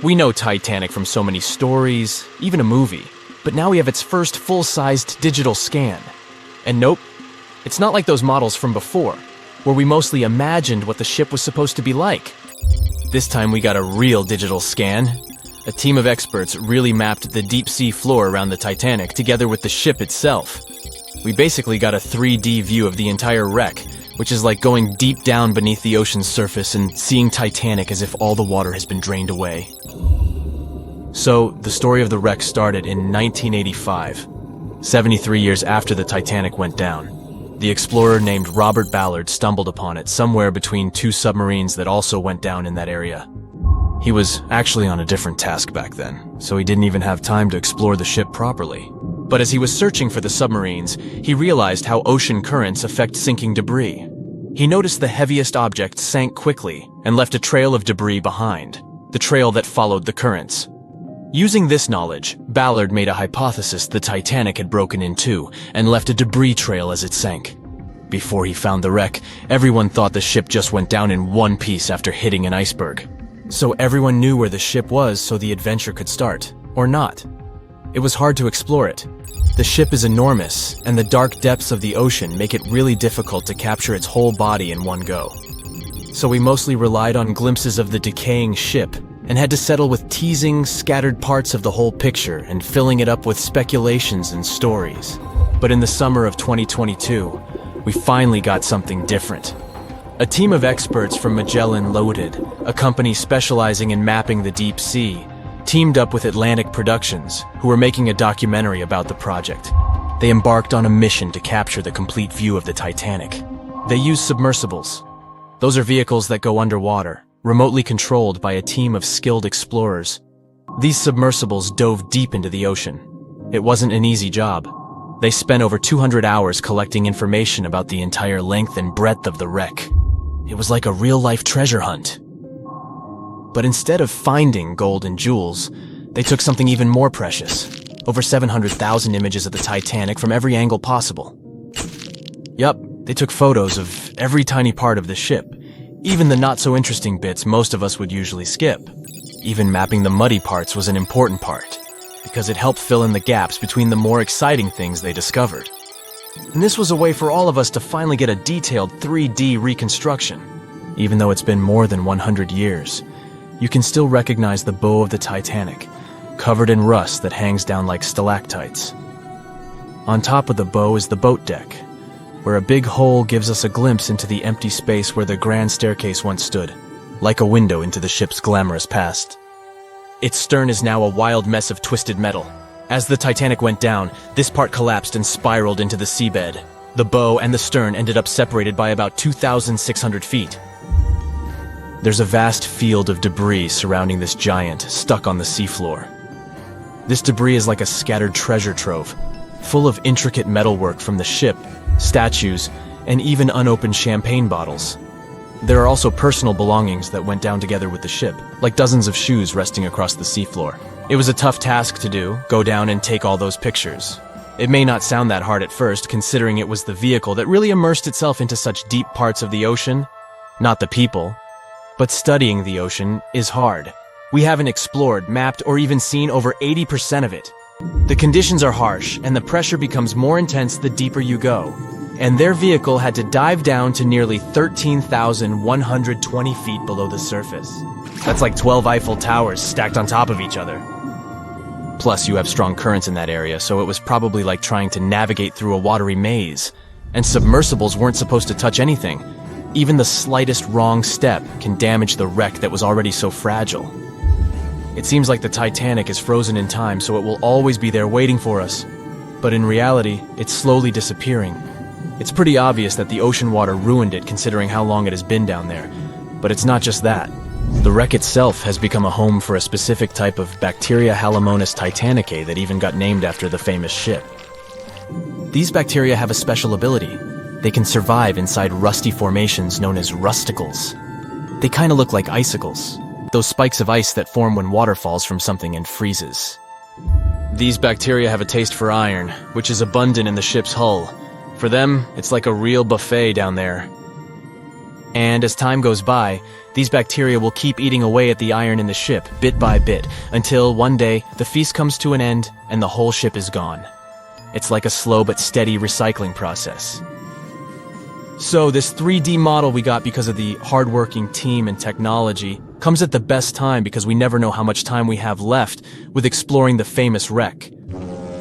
We know Titanic from so many stories, even a movie, but now we have its first full-sized digital scan. And nope, it's not like those models from before, where we mostly imagined what the ship was supposed to be like. This time we got a real digital scan. A team of experts really mapped the deep-sea floor around the Titanic together with the ship itself. We basically got a 3D view of the entire wreck, which is like going deep down beneath the ocean's surface and seeing Titanic as if all the water has been drained away. So, the story of the wreck started in 1985, 73 years after the Titanic went down. The explorer named Robert Ballard stumbled upon it somewhere between two submarines that also went down in that area. He was actually on a different task back then, so he didn't even have time to explore the ship properly. But as he was searching for the submarines, he realized how ocean currents affect sinking debris. He noticed the heaviest object sank quickly and left a trail of debris behind, the trail that followed the currents. Using this knowledge, Ballard made a hypothesis the Titanic had broken in two and left a debris trail as it sank. Before he found the wreck, everyone thought the ship just went down in one piece after hitting an iceberg. So everyone knew where the ship was so the adventure could start, or not. It was hard to explore it. The ship is enormous, and the dark depths of the ocean make it really difficult to capture its whole body in one go. So we mostly relied on glimpses of the decaying ship, and had to settle with teasing scattered parts of the whole picture and filling it up with speculations and stories. But in the summer of 2022, we finally got something different. A team of experts from Magellan Loaded, a company specializing in mapping the deep sea, teamed up with Atlantic Productions, who were making a documentary about the project. They embarked on a mission to capture the complete view of the Titanic. They used submersibles. Those are vehicles that go underwater, remotely controlled by a team of skilled explorers. These submersibles dove deep into the ocean. It wasn't an easy job. They spent over 200 hours collecting information about the entire length and breadth of the wreck. It was like a real-life treasure hunt. But instead of finding gold and jewels, they took something even more precious. Over 700,000 images of the Titanic from every angle possible. Yup, they took photos of every tiny part of the ship, even the not-so-interesting bits most of us would usually skip. Even mapping the muddy parts was an important part, because it helped fill in the gaps between the more exciting things they discovered. And this was a way for all of us to finally get a detailed 3D reconstruction. Even though it's been more than 100 years, you can still recognize the bow of the Titanic, covered in rust that hangs down like stalactites. On top of the bow is the boat deck, where a big hole gives us a glimpse into the empty space where the grand staircase once stood, like a window into the ship's glamorous past. Its stern is now a wild mess of twisted metal. As the Titanic went down, this part collapsed and spiraled into the seabed. The bow and the stern ended up separated by about 2,600 feet. There's a vast field of debris surrounding this giant, stuck on the seafloor. This debris is like a scattered treasure trove, full of intricate metalwork from the ship, statues, and even unopened champagne bottles. There are also personal belongings that went down together with the ship, like dozens of shoes resting across the seafloor. It was a tough task to do, go down and take all those pictures. It may not sound that hard at first, considering it was the vehicle that really immersed itself into such deep parts of the ocean, not the people. But studying the ocean is hard. We haven't explored, mapped, or even seen over 80% of it. The conditions are harsh, and the pressure becomes more intense the deeper you go. And their vehicle had to dive down to nearly 13,120 feet below the surface. That's like 12 Eiffel Towers stacked on top of each other. Plus, you have strong currents in that area, so it was probably like trying to navigate through a watery maze. And submersibles weren't supposed to touch anything. Even the slightest wrong step can damage the wreck that was already so fragile. It seems like the Titanic is frozen in time, so it will always be there waiting for us. But in reality, it's slowly disappearing. It's pretty obvious that the ocean water ruined it considering how long it has been down there. But it's not just that. The wreck itself has become a home for a specific type of bacteria Halamonas titanicae that even got named after the famous ship. These bacteria have a special ability. They can survive inside rusty formations known as rusticles. They kind of look like icicles, those spikes of ice that form when water falls from something and freezes. These bacteria have a taste for iron, which is abundant in the ship's hull. For them, it's like a real buffet down there. And as time goes by, These bacteria will keep eating away at the iron in the ship, bit by bit, until one day the feast comes to an end and the whole ship is gone. It's like a slow but steady recycling process. So this 3D model we got because of the hardworking team and technology comes at the best time because we never know how much time we have left with exploring the famous wreck.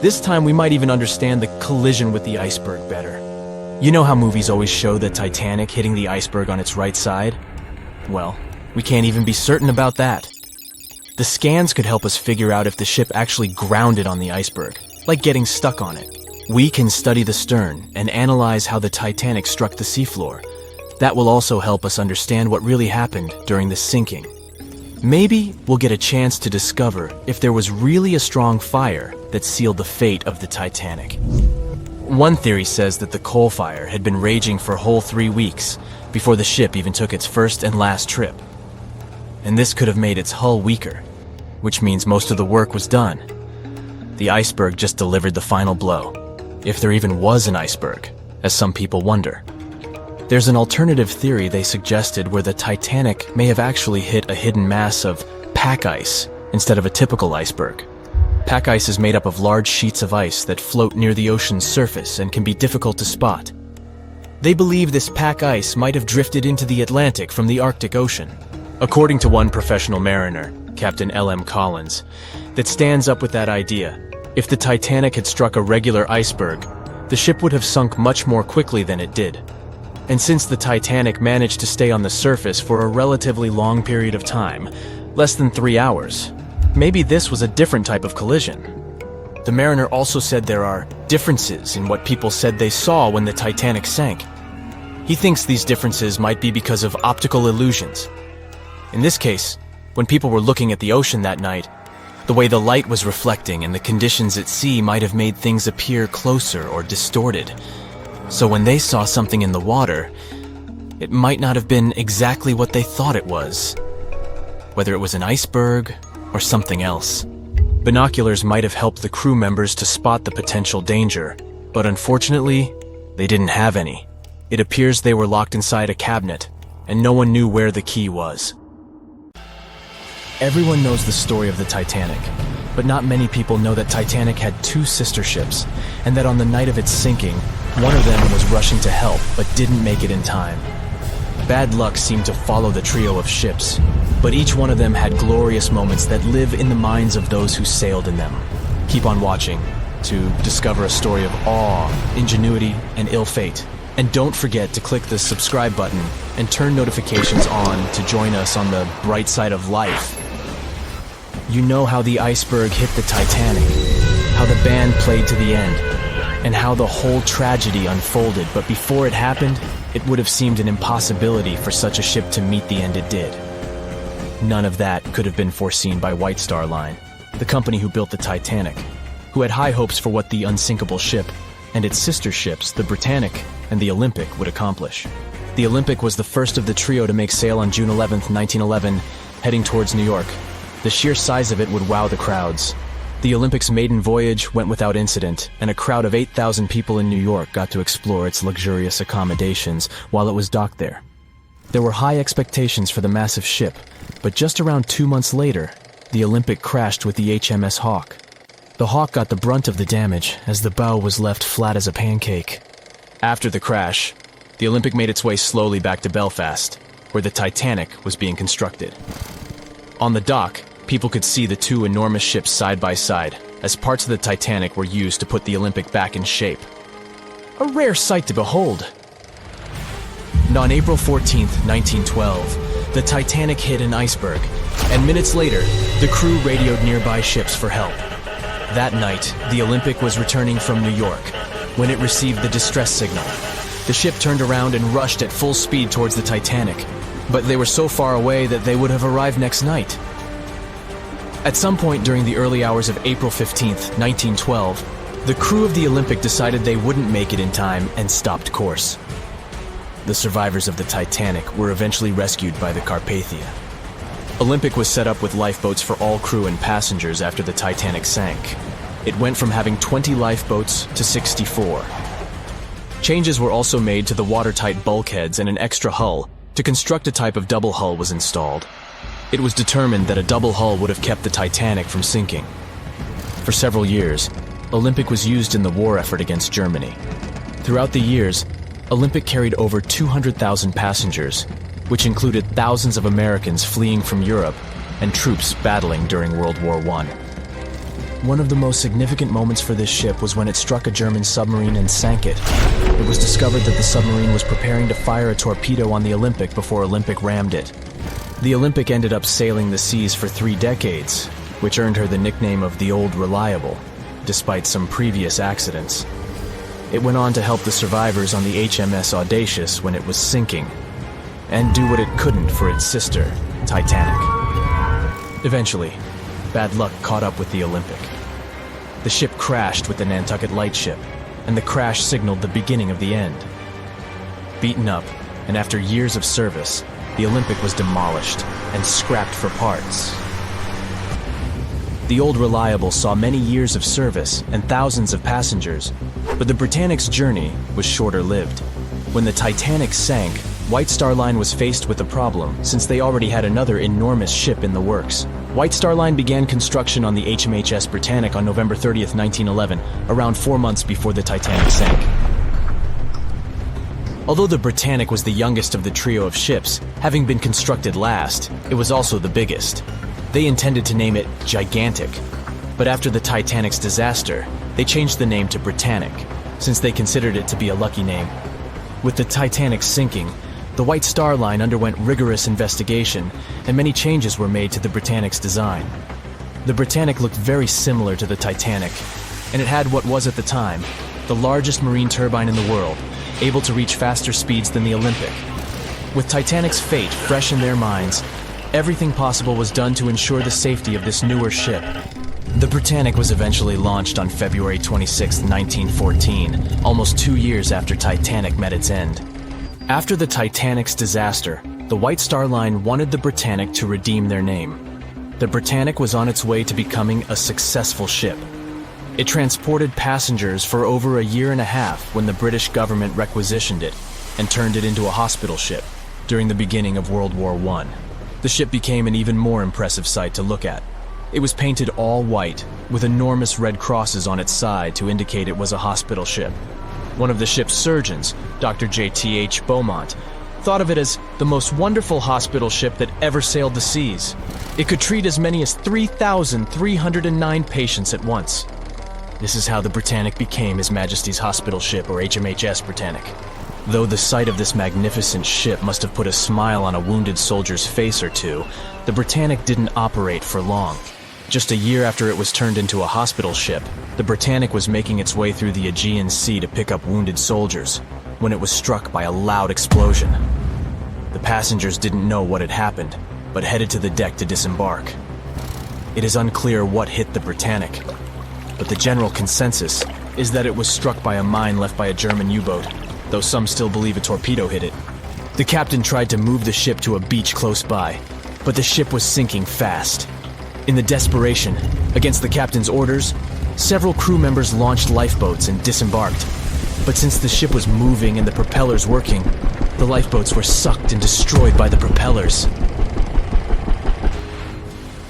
This time we might even understand the collision with the iceberg better. You know how movies always show the Titanic hitting the iceberg on its right side? Well, we can't even be certain about that. The scans could help us figure out if the ship actually grounded on the iceberg, like getting stuck on it. We can study the stern and analyze how the Titanic struck the seafloor. That will also help us understand what really happened during the sinking. Maybe we'll get a chance to discover if there was really a strong fire that sealed the fate of the Titanic. One theory says that the coal fire had been raging for a whole 3 weeks before the ship even took its first and last trip. And this could have made its hull weaker, which means most of the work was done. The iceberg just delivered the final blow, if there even was an iceberg, as some people wonder. There's an alternative theory they suggested where the Titanic may have actually hit a hidden mass of pack ice instead of a typical iceberg. Pack ice is made up of large sheets of ice that float near the ocean's surface and can be difficult to spot. They believe this pack ice might have drifted into the Atlantic from the Arctic Ocean. According to one professional mariner, Captain L.M. Collins, that stands up with that idea. If the Titanic had struck a regular iceberg, the ship would have sunk much more quickly than it did. And since the Titanic managed to stay on the surface for a relatively long period of time, less than 3 hours, maybe this was a different type of collision. The mariner also said there are differences in what people said they saw when the Titanic sank. He thinks these differences might be because of optical illusions. In this case, when people were looking at the ocean that night, the way the light was reflecting and the conditions at sea might have made things appear closer or distorted. So when they saw something in the water, it might not have been exactly what they thought it was. Whether it was an iceberg or something else. Binoculars might have helped the crew members to spot the potential danger, but unfortunately, they didn't have any. It appears they were locked inside a cabinet, and no one knew where the key was. Everyone knows the story of the Titanic, but not many people know that Titanic had 2 sister ships, and that on the night of its sinking, one of them was rushing to help but didn't make it in time. Bad luck seemed to follow the trio of ships, but each one of them had glorious moments that live in the minds of those who sailed in them. Keep on watching to discover a story of awe, ingenuity, and ill fate. And don't forget to click the subscribe button and turn notifications on to join us on the bright side of life. You know how the iceberg hit the Titanic, how the band played to the end, and how the whole tragedy unfolded, but before it happened, it would have seemed an impossibility for such a ship to meet the end it did. None of that could have been foreseen by White Star Line, the company who built the Titanic, who had high hopes for what the Unsinkable ship and its sister ships, the Britannic and the Olympic, would accomplish. The Olympic was the first of the trio to make sail on June 11, 1911, heading towards New York. The sheer size of it would wow the crowds. The Olympic's maiden voyage went without incident, and a crowd of 8,000 people in New York got to explore its luxurious accommodations while it was docked there. There were high expectations for the massive ship, but just around 2 months later, the Olympic crashed with the HMS Hawke. The Hawke got the brunt of the damage, as the bow was left flat as a pancake. After the crash, the Olympic made its way slowly back to Belfast, where the Titanic was being constructed. On the dock, people could see the 2 enormous ships side by side, as parts of the Titanic were used to put the Olympic back in shape. A rare sight to behold. And on April 14, 1912, the Titanic hit an iceberg, and minutes later, the crew radioed nearby ships for help. That night, the Olympic was returning from New York when it received the distress signal. The ship turned around and rushed at full speed towards the Titanic, but they were so far away that they would have arrived next night. At some point during the early hours of April 15, 1912, the crew of the Olympic decided they wouldn't make it in time and stopped course. The survivors of the Titanic were eventually rescued by the Carpathia. Olympic was set up with lifeboats for all crew and passengers after the Titanic sank. It went from having 20 lifeboats to 64. Changes were also made to the watertight bulkheads and an extra hull, To construct a type of double hull was installed. It was determined that a double hull would have kept the Titanic from sinking. For several years, Olympic was used in the war effort against Germany. Throughout the years, Olympic carried over 200,000 passengers, which included thousands of Americans fleeing from Europe and troops battling during World War I. One of the most significant moments for this ship was when it struck a German submarine and sank it. It was discovered that the submarine was preparing to fire a torpedo on the Olympic before Olympic rammed it. The Olympic ended up sailing the seas for 3 decades, which earned her the nickname of the Old Reliable, despite some previous accidents. It went on to help the survivors on the HMS Audacious when it was sinking, and do what it couldn't for its sister, Titanic. Eventually, bad luck caught up with the Olympic. The ship crashed with the Nantucket Lightship, and the crash signaled the beginning of the end. Beaten up, and after years of service, the Olympic was demolished and scrapped for parts. The Old Reliable saw many years of service and thousands of passengers, but the Britannic's journey was shorter-lived. When the Titanic sank, White Star Line was faced with a problem since they already had another enormous ship in the works. White Star Line began construction on the HMHS Britannic on November 30th, 1911, around 4 months before the Titanic sank. Although the Britannic was the youngest of the trio of ships, having been constructed last, it was also the biggest. They intended to name it Gigantic, but after the Titanic's disaster, they changed the name to Britannic, since they considered it to be a lucky name. With the Titanic sinking, the White Star Line underwent rigorous investigation, and many changes were made to the Britannic's design. The Britannic looked very similar to the Titanic, and it had what was at the time the largest marine turbine in the world, able to reach faster speeds than the Olympic. With Titanic's fate fresh in their minds, everything possible was done to ensure the safety of this newer ship. The Britannic was eventually launched on February 26, 1914, almost 2 years after Titanic met its end. After the Titanic's disaster, the White Star Line wanted the Britannic to redeem their name. The Britannic was on its way to becoming a successful ship. It transported passengers for over a year and a half when the British government requisitioned it and turned it into a hospital ship during the beginning of World War I. The ship became an even more impressive sight to look at. It was painted all white, with enormous red crosses on its side to indicate it was a hospital ship. One of the ship's surgeons, Dr. J.T.H. Beaumont, thought of it as the most wonderful hospital ship that ever sailed the seas. It could treat as many as 3,309 patients at once. This is how the Britannic became His Majesty's Hospital Ship, or HMHS Britannic. Though the sight of this magnificent ship must have put a smile on a wounded soldier's face or two, the Britannic didn't operate for long. Just a year after it was turned into a hospital ship, the Britannic was making its way through the Aegean Sea to pick up wounded soldiers, when it was struck by a loud explosion. The passengers didn't know what had happened, but headed to the deck to disembark. It is unclear what hit the Britannic, but the general consensus is that it was struck by a mine left by a German U-boat, though some still believe a torpedo hit it. The captain tried to move the ship to a beach close by, but the ship was sinking fast. In the desperation, against the captain's orders, several crew members launched lifeboats and disembarked. But since the ship was moving and the propellers working, the lifeboats were sucked and destroyed by the propellers.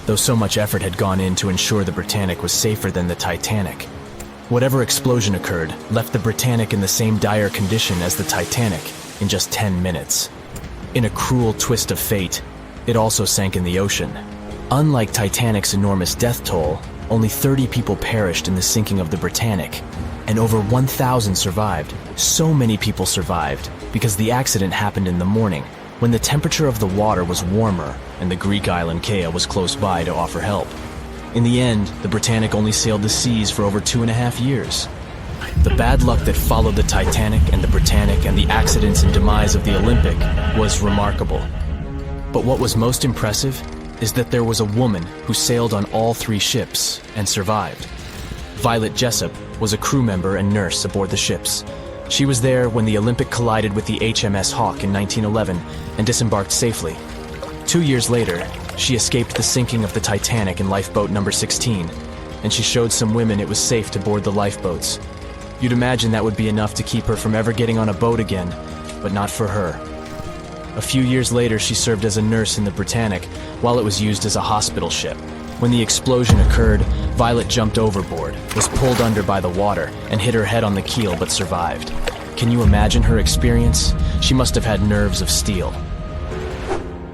Though so much effort had gone in to ensure the Britannic was safer than the Titanic, whatever explosion occurred left the Britannic in the same dire condition as the Titanic in just 10 minutes. In a cruel twist of fate, it also sank in the ocean. Unlike Titanic's enormous death toll, only 30 people perished in the sinking of the Britannic, and over 1,000 survived. So many people survived because the accident happened in the morning, when the temperature of the water was warmer and the Greek island Kea was close by to offer help. In the end, the Britannic only sailed the seas for over 2.5 years. The bad luck that followed the Titanic and the Britannic and the accidents and demise of the Olympic was remarkable. But what was most impressive is that there was a woman who sailed on all 3 ships and survived. Violet Jessup was a crew member and nurse aboard the ships. She was there when the Olympic collided with the HMS Hawk in 1911 and disembarked safely. 2 years later, she escaped the sinking of the Titanic in lifeboat number 16, and she showed some women it was safe to board the lifeboats. You'd imagine that would be enough to keep her from ever getting on a boat again, but not for her. A few years later, she served as a nurse in the Britannic while it was used as a hospital ship. When the explosion occurred, Violet jumped overboard, was pulled under by the water, and hit her head on the keel but survived. Can you imagine her experience? She must have had nerves of steel.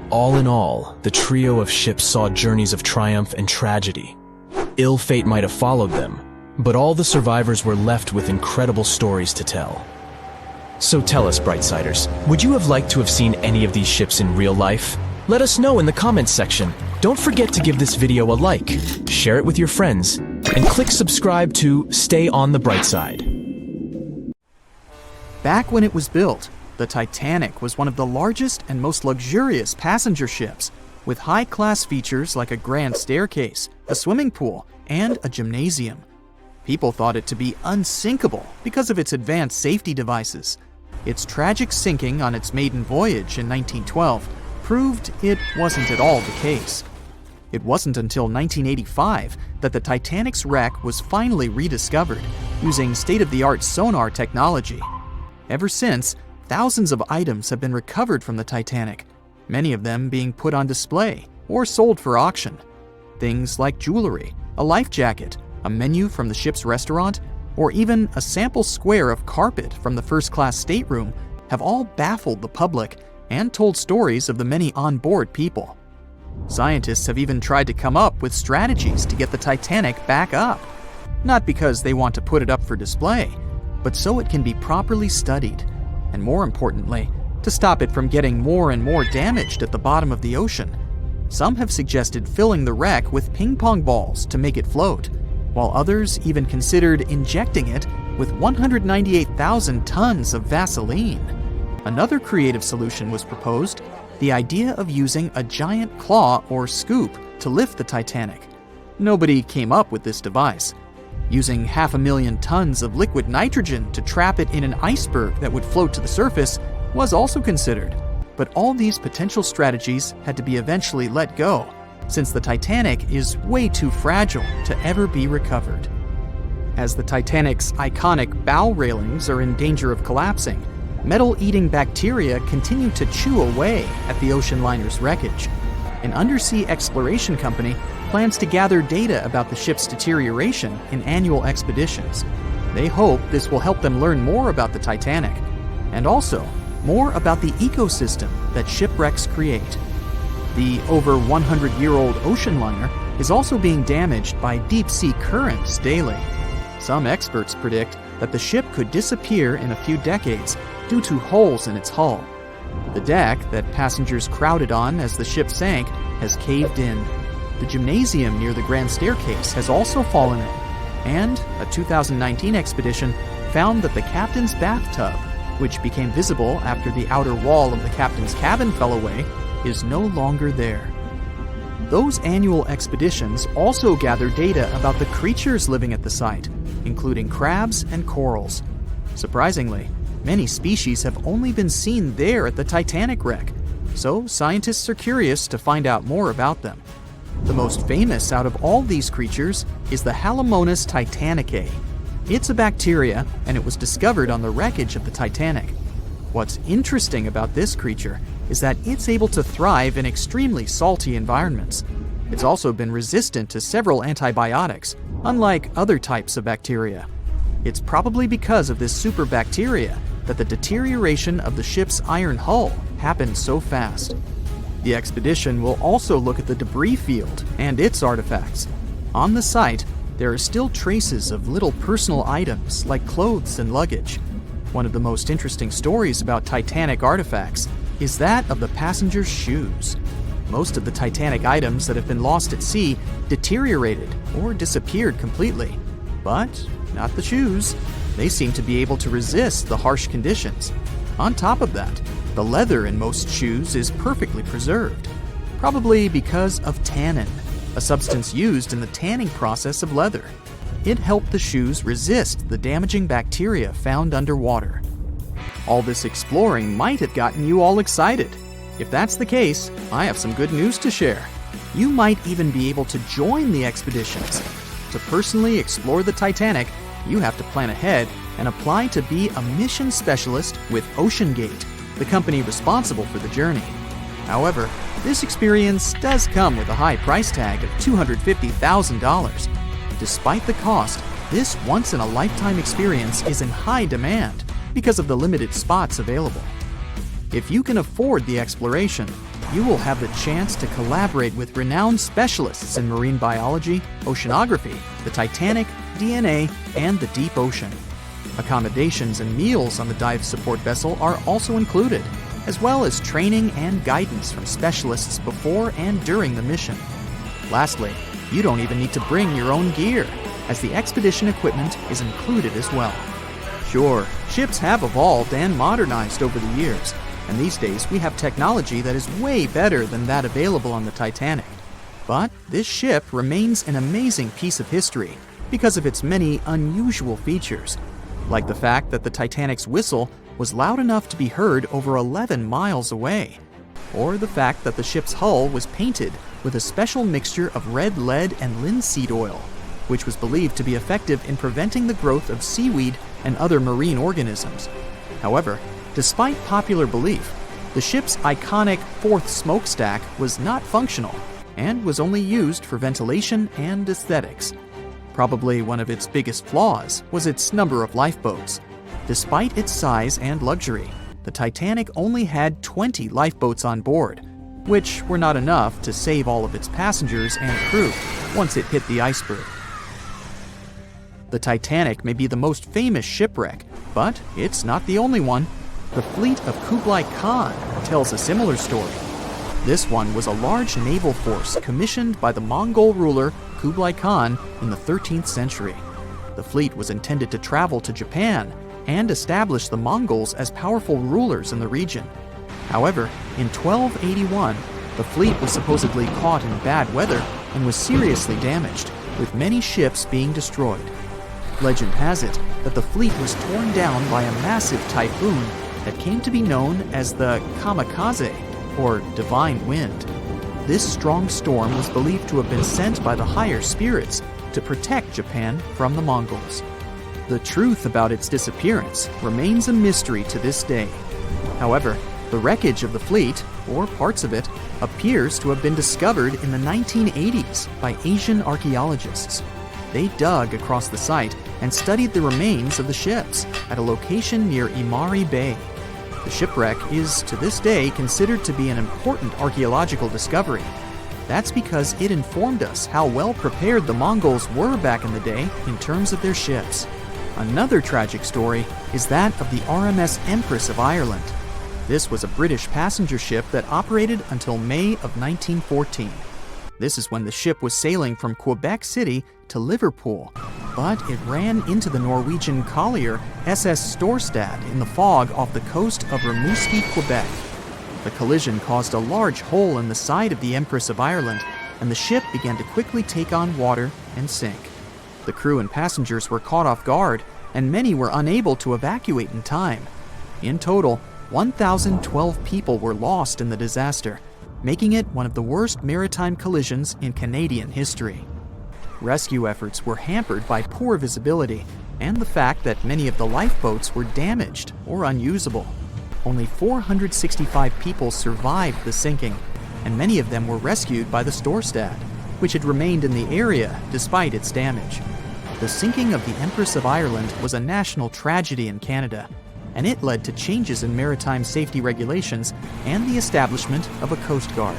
All in all, the trio of ships saw journeys of triumph and tragedy. Ill fate might have followed them, but all the survivors were left with incredible stories to tell. So tell us, Brightsiders, would you have liked to have seen any of these ships in real life? Let us know in the comments section. Don't forget to give this video a like, share it with your friends, and click subscribe to stay on the bright side. Back when it was built, the Titanic was one of the largest and most luxurious passenger ships, with high-class features like a grand staircase, a swimming pool, and a gymnasium. People thought it to be unsinkable because of its advanced safety devices. Its tragic sinking on its maiden voyage in 1912 proved it wasn't at all the case. It wasn't until 1985 that the Titanic's wreck was finally rediscovered using state-of-the-art sonar technology. Ever since, thousands of items have been recovered from the Titanic, many of them being put on display or sold for auction. Things like jewelry, a life jacket, a menu from the ship's restaurant, or even a sample square of carpet from the first-class stateroom have all baffled the public and told stories of the many on-board people. Scientists have even tried to come up with strategies to get the Titanic back up, not because they want to put it up for display, but so it can be properly studied, and more importantly, to stop it from getting more and more damaged at the bottom of the ocean. Some have suggested filling the wreck with ping-pong balls to make it float, while others even considered injecting it with 198,000 tons of Vaseline. Another creative solution was proposed, the idea of using a giant claw or scoop to lift the Titanic. Nobody came up with this device. Using 500,000 tons of liquid nitrogen to trap it in an iceberg that would float to the surface was also considered, but all these potential strategies had to be eventually let go, since the Titanic is way too fragile to ever be recovered. As the Titanic's iconic bow railings are in danger of collapsing, metal-eating bacteria continue to chew away at the ocean liner's wreckage. An undersea exploration company plans to gather data about the ship's deterioration in annual expeditions. They hope this will help them learn more about the Titanic, and also more about the ecosystem that shipwrecks create. The over 100-year-old ocean liner is also being damaged by deep-sea currents daily. Some experts predict that the ship could disappear in a few decades due to holes in its hull. The deck that passengers crowded on as the ship sank has caved in. The gymnasium near the grand staircase has also fallen in, and a 2019 expedition found that the captain's bathtub, which became visible after the outer wall of the captain's cabin fell away, is no longer there. Those annual expeditions also gather data about the creatures living at the site, including crabs and corals. Surprisingly, many species have only been seen there at the Titanic wreck, so scientists are curious to find out more about them. The most famous out of all these creatures is the Halamonas titanicae. It's a bacteria, and it was discovered on the wreckage of the Titanic. What's interesting about this creature is that it's able to thrive in extremely salty environments. It's also been resistant to several antibiotics, unlike other types of bacteria. It's probably because of this super bacteria that the deterioration of the ship's iron hull happened so fast. The expedition will also look at the debris field and its artifacts. On the site, there are still traces of little personal items like clothes and luggage. One of the most interesting stories about Titanic artifacts is that of the passengers' shoes. Most of the Titanic items that have been lost at sea deteriorated or disappeared completely. But not the shoes. They seem to be able to resist the harsh conditions. On top of that, the leather in most shoes is perfectly preserved, probably because of tannin, a substance used in the tanning process of leather. It helped the shoes resist the damaging bacteria found underwater. All this exploring might have gotten you all excited. If that's the case, I have some good news to share. You might even be able to join the expeditions. To personally explore the Titanic, you have to plan ahead and apply to be a mission specialist with OceanGate. the company responsible for the journey. However, this experience does come with a high price tag of $250,000. Despite the cost, this once-in-a-lifetime experience is in high demand because of the limited spots available. If you can afford the exploration, you will have the chance to collaborate with renowned specialists in marine biology, oceanography, the Titanic, DNA, and the deep ocean. Accommodations and meals on the dive support vessel are also included, as well as training and guidance from specialists before and during the mission. Lastly, you don't even need to bring your own gear, as the expedition equipment is included as well. Sure, ships have evolved and modernized over the years, and these days we have technology that is way better than that available on the Titanic. But this ship remains an amazing piece of history because of its many unusual features, like the fact that the Titanic's whistle was loud enough to be heard over 11 miles away, or the fact that the ship's hull was painted with a special mixture of red lead and linseed oil, which was believed to be effective in preventing the growth of seaweed and other marine organisms. However, despite popular belief, the ship's iconic fourth smokestack was not functional and was only used for ventilation and aesthetics. Probably one of its biggest flaws was its number of lifeboats. Despite its size and luxury, the Titanic only had 20 lifeboats on board, which were not enough to save all of its passengers and crew once it hit the iceberg. The Titanic may be the most famous shipwreck, but it's not the only one. The fleet of Kublai Khan tells a similar story. This one was a large naval force commissioned by the Mongol ruler Kublai Khan in the 13th century. The fleet was intended to travel to Japan and establish the Mongols as powerful rulers in the region. However, in 1281, the fleet was supposedly caught in bad weather and was seriously damaged, with many ships being destroyed. Legend has it that the fleet was torn down by a massive typhoon that came to be known as the kamikaze, or divine wind. This strong storm was believed to have been sent by the higher spirits to protect Japan from the Mongols. The truth about its disappearance remains a mystery to this day. However, the wreckage of the fleet, or parts of it, appears to have been discovered in the 1980s by Asian archaeologists. They dug across the site and studied the remains of the ships at a location near Imari Bay. The shipwreck is, to this day, considered to be an important archaeological discovery. That's because it informed us how well prepared the Mongols were back in the day in terms of their ships. Another tragic story is that of the RMS Empress of Ireland. This was a British passenger ship that operated until May of 1914. This is when the ship was sailing from Quebec City to Liverpool, but it ran into the Norwegian collier SS Storstad in the fog off the coast of Rimouski, Quebec. The collision caused a large hole in the side of the Empress of Ireland, and the ship began to quickly take on water and sink. The crew and passengers were caught off guard, and many were unable to evacuate in time. In total, 1,012 people were lost in the disaster, making it one of the worst maritime collisions in Canadian history. Rescue efforts were hampered by poor visibility and the fact that many of the lifeboats were damaged or unusable. Only 465 people survived the sinking, and many of them were rescued by the Storstad, which had remained in the area despite its damage. The sinking of the Empress of Ireland was a national tragedy in Canada, and it led to changes in maritime safety regulations and the establishment of a Coast Guard.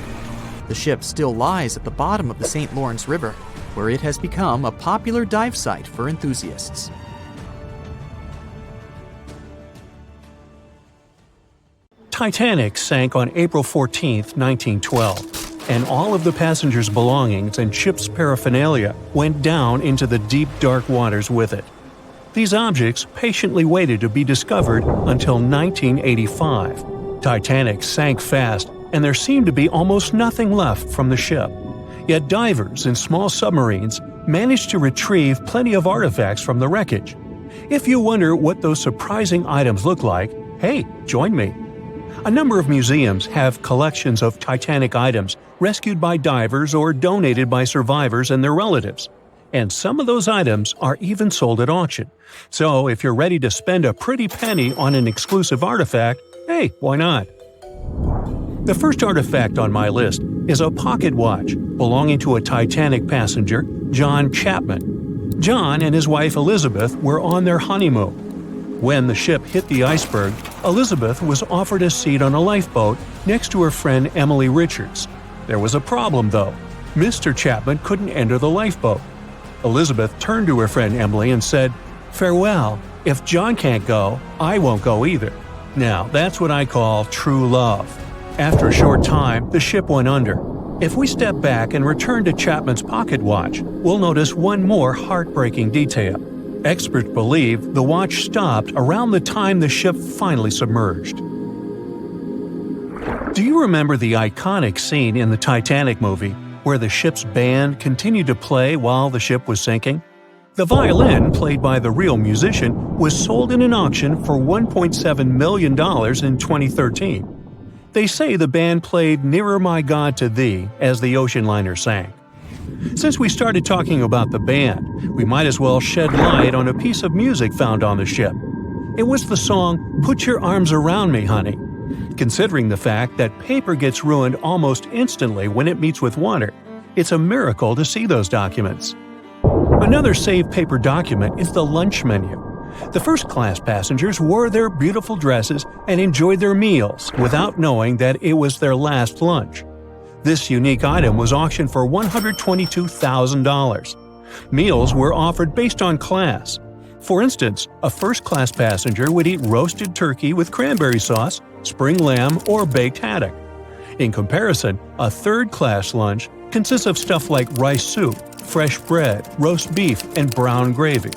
The ship still lies at the bottom of the St. Lawrence River, where it has become a popular dive site for enthusiasts. Titanic sank on April 14, 1912, and all of the passengers' belongings and ship's paraphernalia went down into the deep, dark waters with it. These objects patiently waited to be discovered until 1985. Titanic sank fast, and there seemed to be almost nothing left from the ship. Yet divers in small submarines managed to retrieve plenty of artifacts from the wreckage. If you wonder what those surprising items look like, hey, join me. A number of museums have collections of Titanic items rescued by divers or donated by survivors and their relatives. And some of those items are even sold at auction. So if you're ready to spend a pretty penny on an exclusive artifact, Hey, why not? The first artifact on my list is a pocket watch belonging to a Titanic passenger, John Chapman. John and his wife Elizabeth were on their honeymoon. When the ship hit the iceberg, Elizabeth was offered a seat on a lifeboat next to her friend Emily Richards. There was a problem, though. Mr. Chapman couldn't enter the lifeboat. Elizabeth turned to her friend Emily and said, "Farewell. If John can't go, I won't go either." Now, that's what I call true love. After a short time, the ship went under. If we step back and return to Chapman's pocket watch, we'll notice one more heartbreaking detail. Experts believe the watch stopped around the time the ship finally submerged. Do you remember the iconic scene in the Titanic movie where the ship's band continued to play while the ship was sinking? The violin, played by the real musician, was sold in an auction for $1.7 million in 2013. They say the band played "Nearer My God to Thee" as the ocean liner sank. Since we started talking about the band, we might as well shed light on a piece of music found on the ship. It was the song "Put Your Arms Around Me, Honey." Considering the fact that paper gets ruined almost instantly when it meets with water, it's a miracle to see those documents. Another saved paper document is the lunch menu. The first-class passengers wore their beautiful dresses and enjoyed their meals without knowing that it was their last lunch. This unique item was auctioned for $122,000. Meals were offered based on class. For instance, a first-class passenger would eat roasted turkey with cranberry sauce, spring lamb, or baked haddock. In comparison, a third-class lunch consists of stuff like rice soup, fresh bread, roast beef, and brown gravy.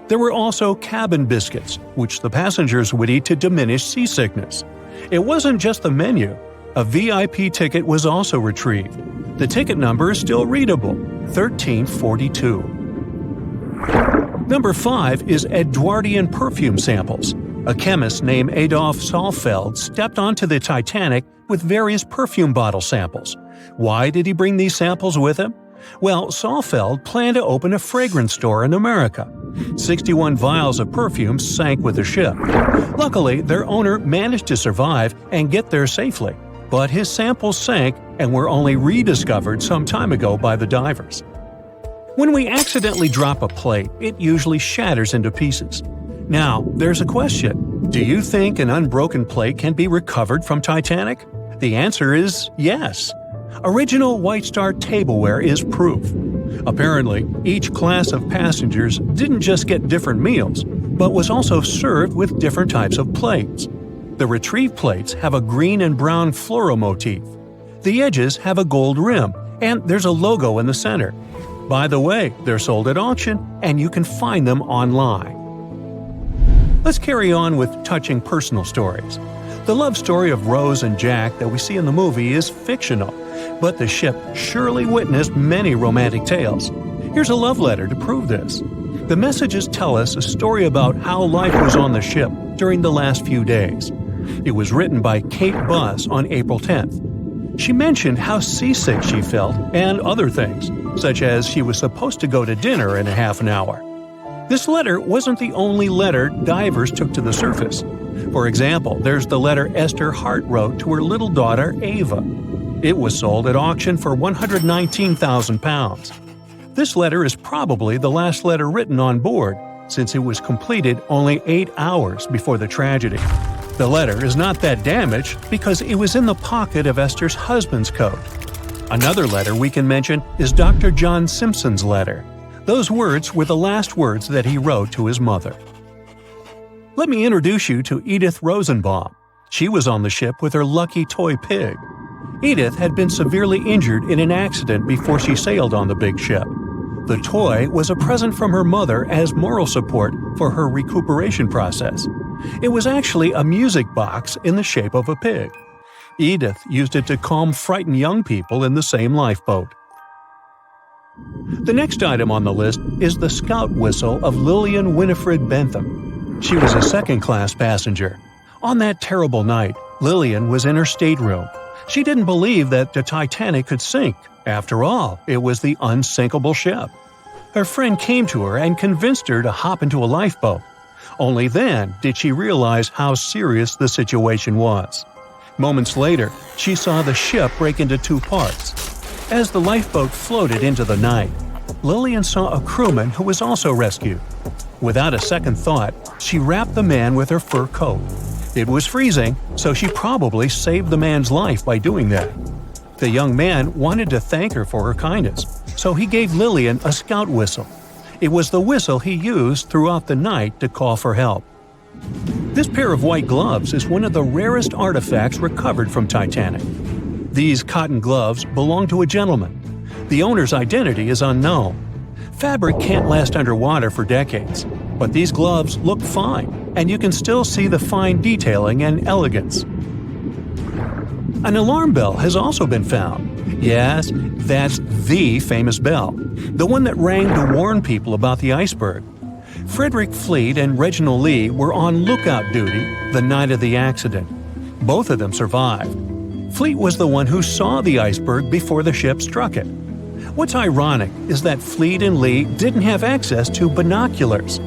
There were also cabin biscuits, which the passengers would eat to diminish seasickness. It wasn't just the menu. A VIP ticket was also retrieved. The ticket number is still readable, 1342. Number 5 is Edwardian perfume samples. A chemist named Adolf Saalfeld stepped onto the Titanic with various perfume bottle samples. Why did he bring these samples with him? Well, Saalfeld planned to open a fragrance store in America. 61 vials of perfume sank with the ship. Luckily, their owner managed to survive and get there safely, but his samples sank and were only rediscovered some time ago by the divers. When we accidentally drop a plate, it usually shatters into pieces. Now, there's a question. Do you think an unbroken plate can be recovered from Titanic? The answer is yes. Original White Star tableware is proof. Apparently, each class of passengers didn't just get different meals, but was also served with different types of plates. The retrieved plates have a green and brown floral motif. The edges have a gold rim, and there's a logo in the center. By the way, they're sold at auction, and you can find them online. Let's carry on with touching personal stories. The love story of Rose and Jack that we see in the movie is fictional, but the ship surely witnessed many romantic tales. Here's a love letter to prove this. The messages tell us a story about how life was on the ship during the last few days. It was written by Kate Buss on April 10th. She mentioned how seasick she felt and other things, such as she was supposed to go to dinner in a half an hour. This letter wasn't the only letter divers took to the surface. For example, there's the letter Esther Hart wrote to her little daughter Ava. It was sold at auction for £119,000. This letter is probably the last letter written on board, since it was completed only 8 hours before the tragedy. The letter is not that damaged because it was in the pocket of Esther's husband's coat. Another letter we can mention is Dr. John Simpson's letter. Those words were the last words that he wrote to his mother. Let me introduce you to Edith Rosenbaum. She was on the ship with her lucky toy pig. Edith had been severely injured in an accident before she sailed on the big ship. The toy was a present from her mother as moral support for her recuperation process. It was actually a music box in the shape of a pig. Edith used it to calm frightened young people in the same lifeboat. The next item on the list is the scout whistle of Lillian Winifred Bentham. She was a second-class passenger. On that terrible night, Lillian was in her stateroom. She didn't believe that the Titanic could sink. After all, it was the unsinkable ship. Her friend came to her and convinced her to hop into a lifeboat. Only then did she realize how serious the situation was. Moments later, she saw the ship break into two parts. As the lifeboat floated into the night, Lillian saw a crewman who was also rescued. Without a second thought, she wrapped the man with her fur coat. It was freezing, so she probably saved the man's life by doing that. The young man wanted to thank her for her kindness, so he gave Lillian a scout whistle. It was the whistle he used throughout the night to call for help. This pair of white gloves is one of the rarest artifacts recovered from Titanic. These cotton gloves belong to a gentleman. The owner's identity is unknown. Fabric can't last underwater for decades, but these gloves look fine, and you can still see the fine detailing and elegance. An alarm bell has also been found. Yes, that's the famous bell, the one that rang to warn people about the iceberg. Frederick Fleet and Reginald Lee were on lookout duty the night of the accident. Both of them survived. Fleet was the one who saw the iceberg before the ship struck it. What's ironic is that Fleet and Lee didn't have access to binoculars.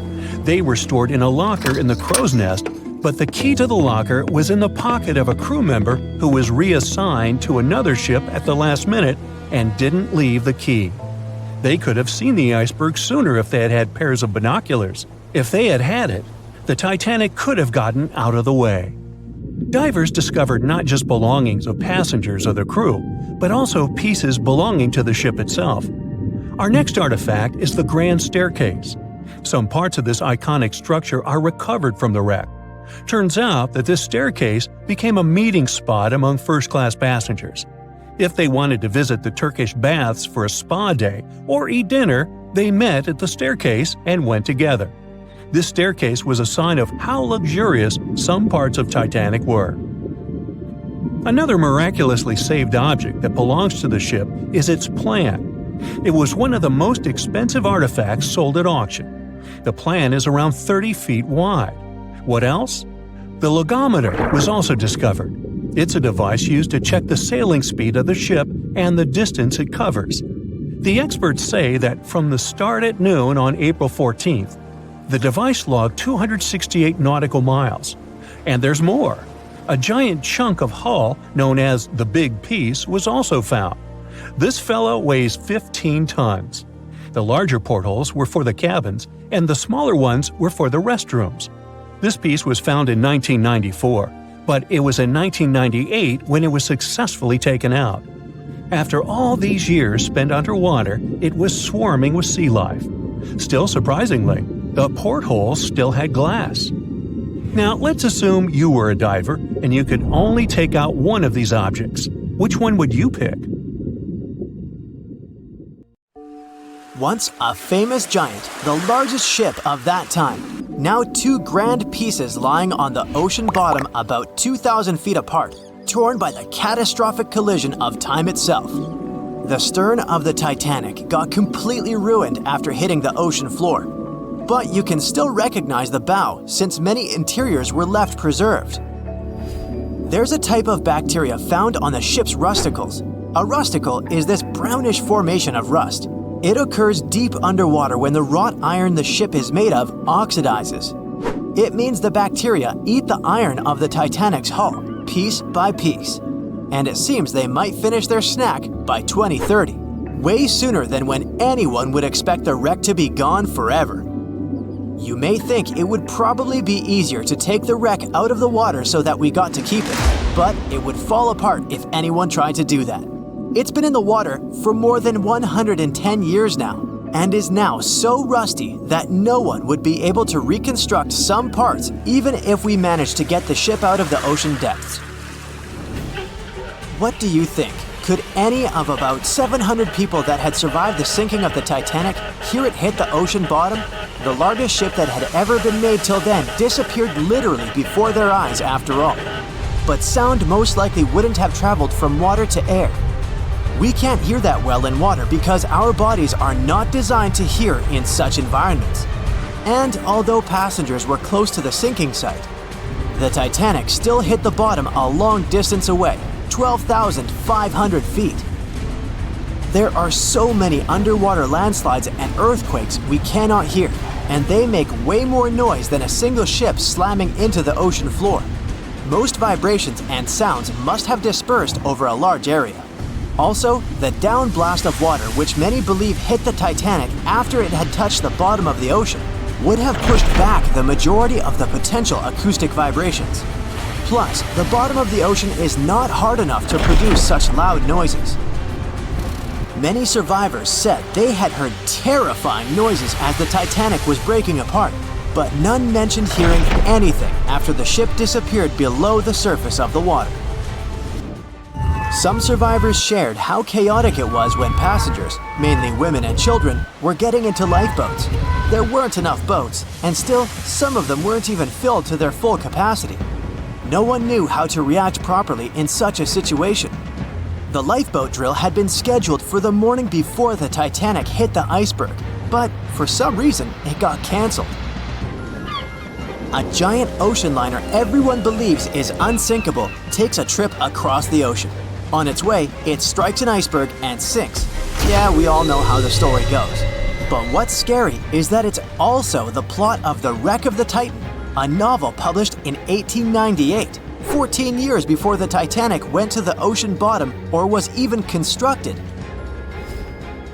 They were stored in a locker in the crow's nest, but the key to the locker was in the pocket of a crew member who was reassigned to another ship at the last minute and didn't leave the key. They could have seen the iceberg sooner if they had had pairs of binoculars. If they had had it, the Titanic could have gotten out of the way. Divers discovered not just belongings of passengers or the crew, but also pieces belonging to the ship itself. Our next artifact is the Grand Staircase. Some parts of this iconic structure are recovered from the wreck. Turns out that this staircase became a meeting spot among first-class passengers. If they wanted to visit the Turkish baths for a spa day or eat dinner, they met at the staircase and went together. This staircase was a sign of how luxurious some parts of Titanic were. Another miraculously saved object that belongs to the ship is its plan. It was one of the most expensive artifacts sold at auction. The plan is around 30 feet wide. What else? The logometer was also discovered. It's a device used to check the sailing speed of the ship and the distance it covers. The experts say that from the start at noon on April 14th, the device logged 268 nautical miles. And there's more. A giant chunk of hull, known as the Big Piece, was also found. This fellow weighs 15 tons. The larger portholes were for the cabins, and the smaller ones were for the restrooms. This piece was found in 1994, but it was in 1998 when it was successfully taken out. After all these years spent underwater, it was swarming with sea life. Still surprisingly, the portholes still had glass. Now, let's assume you were a diver and you could only take out one of these objects. Which one would you pick? Once a famous giant, the largest ship of that time. Now two grand pieces lying on the ocean bottom about 2,000 feet apart, torn by the catastrophic collision of time itself. The stern of the Titanic got completely ruined after hitting the ocean floor. But you can still recognize the bow since many interiors were left preserved. There's a type of bacteria found on the ship's rusticles. A rusticle is this brownish formation of rust. It occurs deep underwater when the wrought iron the ship is made of oxidizes. It means the bacteria eat the iron of the Titanic's hull, piece by piece. And it seems they might finish their snack by 2030, way sooner than when anyone would expect the wreck to be gone forever. You may think it would probably be easier to take the wreck out of the water so that we got to keep it, but it would fall apart if anyone tried to do that. It's been in the water for more than 110 years now, and is now so rusty that no one would be able to reconstruct some parts even if we managed to get the ship out of the ocean depths. What do you think? Could any of about 700 people that had survived the sinking of the Titanic hear it hit the ocean bottom? The largest ship that had ever been made till then disappeared literally before their eyes after all. But sound most likely wouldn't have traveled from water to air. We can't hear that well in water because our bodies are not designed to hear in such environments. And although passengers were close to the sinking site, the Titanic still hit the bottom a long distance away, 12,500 feet. There are so many underwater landslides and earthquakes we cannot hear, and they make way more noise than a single ship slamming into the ocean floor. Most vibrations and sounds must have dispersed over a large area. Also, the downblast of water, which many believe hit the Titanic after it had touched the bottom of the ocean, would have pushed back the majority of the potential acoustic vibrations. Plus, the bottom of the ocean is not hard enough to produce such loud noises. Many survivors said they had heard terrifying noises as the Titanic was breaking apart, but none mentioned hearing anything after the ship disappeared below the surface of the water. Some survivors shared how chaotic it was when passengers, mainly women and children, were getting into lifeboats. There weren't enough boats, and still, some of them weren't even filled to their full capacity. No one knew how to react properly in such a situation. The lifeboat drill had been scheduled for the morning before the Titanic hit the iceberg, but for some reason, it got canceled. A giant ocean liner everyone believes is unsinkable takes a trip across the ocean. On its way, it strikes an iceberg and sinks. Yeah, we all know how the story goes. But what's scary is that it's also the plot of The Wreck of the Titan, a novel published in 1898, 14 years before the Titanic went to the ocean bottom or was even constructed.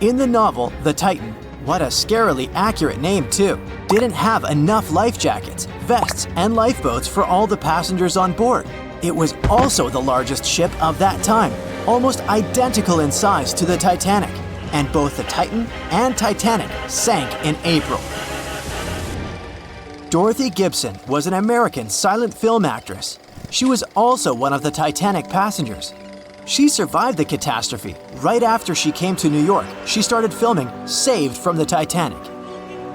In the novel, the Titan, what a scarily accurate name too, didn't have enough life jackets, vests, and lifeboats for all the passengers on board. It was also the largest ship of that time, almost identical in size to the Titanic, and both the Titan and Titanic sank in April. Dorothy Gibson was an American silent film actress. She was also one of the Titanic passengers. She survived the catastrophe. Right after she came to New York, she started filming Saved from the Titanic.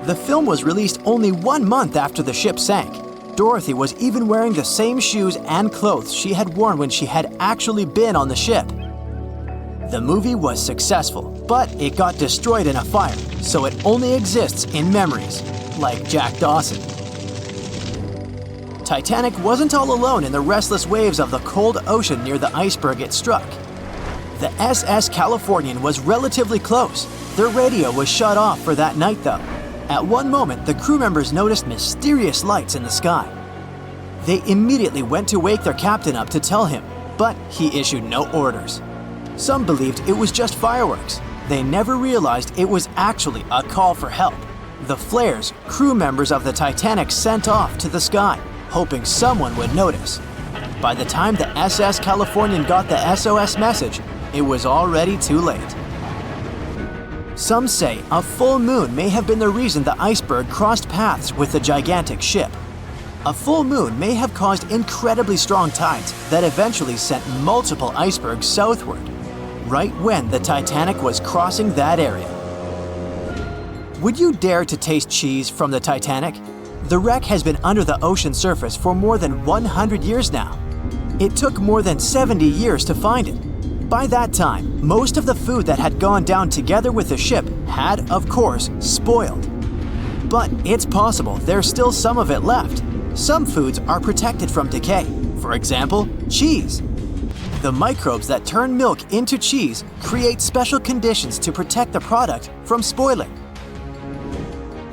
The film was released only 1 month after the ship sank. Dorothy was even wearing the same shoes and clothes she had worn when she had actually been on the ship. The movie was successful, but it got destroyed in a fire, so it only exists in memories, like Jack Dawson. Titanic wasn't all alone in the restless waves of the cold ocean near the iceberg it struck. The SS Californian was relatively close. Their radio was shut off for that night though. At one moment, the crew members noticed mysterious lights in the sky. They immediately went to wake their captain up to tell him, but he issued no orders. Some believed it was just fireworks. They never realized it was actually a call for help. The flares crew members of the Titanic sent off to the sky, hoping someone would notice. By the time the SS Californian got the SOS message, it was already too late. Some say a full moon may have been the reason the iceberg crossed paths with the gigantic ship. A full moon may have caused incredibly strong tides that eventually sent multiple icebergs southward, right when the Titanic was crossing that area. Would you dare to taste cheese from the Titanic? The wreck has been under the ocean surface for more than 100 years now. It took more than 70 years to find it. By that time, most of the food that had gone down together with the ship had, of course, spoiled. But it's possible there's still some of it left. Some foods are protected from decay. For example, cheese. The microbes that turn milk into cheese create special conditions to protect the product from spoiling.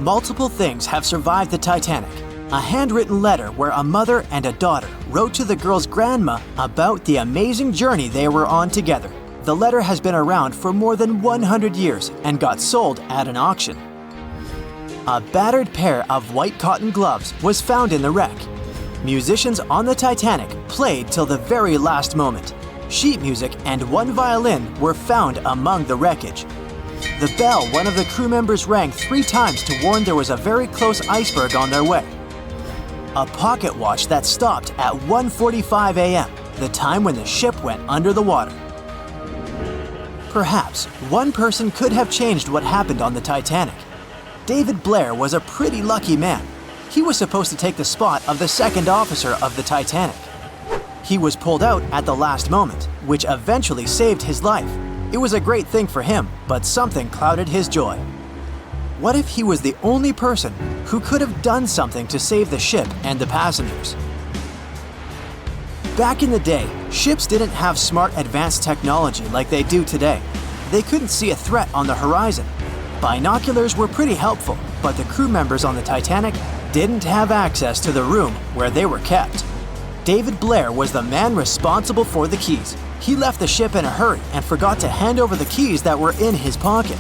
Multiple things have survived the Titanic. A handwritten letter where a mother and a daughter wrote to the girl's grandma about the amazing journey they were on together. The letter has been around for more than 100 years and got sold at an auction. A battered pair of white cotton gloves was found in the wreck. Musicians on the Titanic played till the very last moment. Sheet music and one violin were found among the wreckage. The bell one of the crew members rang 3 times to warn there was a very close iceberg on their way. A pocket watch that stopped at 1:45 a.m., the time when the ship went under the water. Perhaps one person could have changed what happened on the Titanic. David Blair was a pretty lucky man. He was supposed to take the spot of the second officer of the Titanic. He was pulled out at the last moment, which eventually saved his life. It was a great thing for him, but something clouded his joy. What if he was the only person who could have done something to save the ship and the passengers? Back in the day, ships didn't have smart advanced technology like they do today. They couldn't see a threat on the horizon. Binoculars were pretty helpful, but the crew members on the Titanic didn't have access to the room where they were kept. David Blair was the man responsible for the keys. He left the ship in a hurry and forgot to hand over the keys that were in his pocket.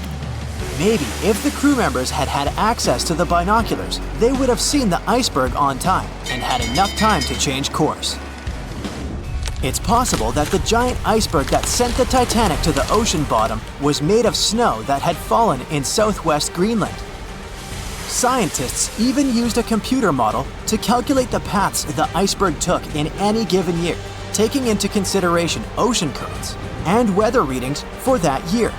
Maybe if the crew members had had access to the binoculars, they would have seen the iceberg on time and had enough time to change course. It's possible that the giant iceberg that sent the Titanic to the ocean bottom was made of snow that had fallen in southwest Greenland. Scientists even used a computer model to calculate the paths the iceberg took in any given year, taking into consideration ocean currents and weather readings for that year.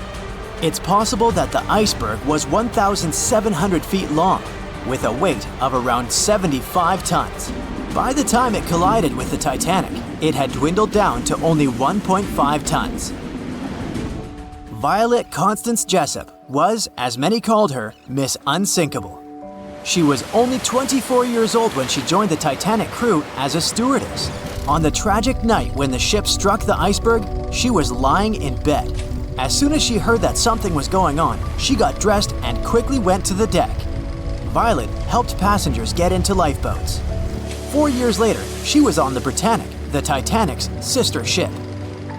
It's possible that the iceberg was 1,700 feet long, with a weight of around 75 tons. By the time it collided with the Titanic, it had dwindled down to only 1.5 tons. Violet Constance Jessup was, as many called her, Miss Unsinkable. She was only 24 years old when she joined the Titanic crew as a stewardess. On the tragic night when the ship struck the iceberg, she was lying in bed. As soon as she heard that something was going on, she got dressed and quickly went to the deck. Violet helped passengers get into lifeboats. 4 years later, she was on the Britannic, the Titanic's sister ship.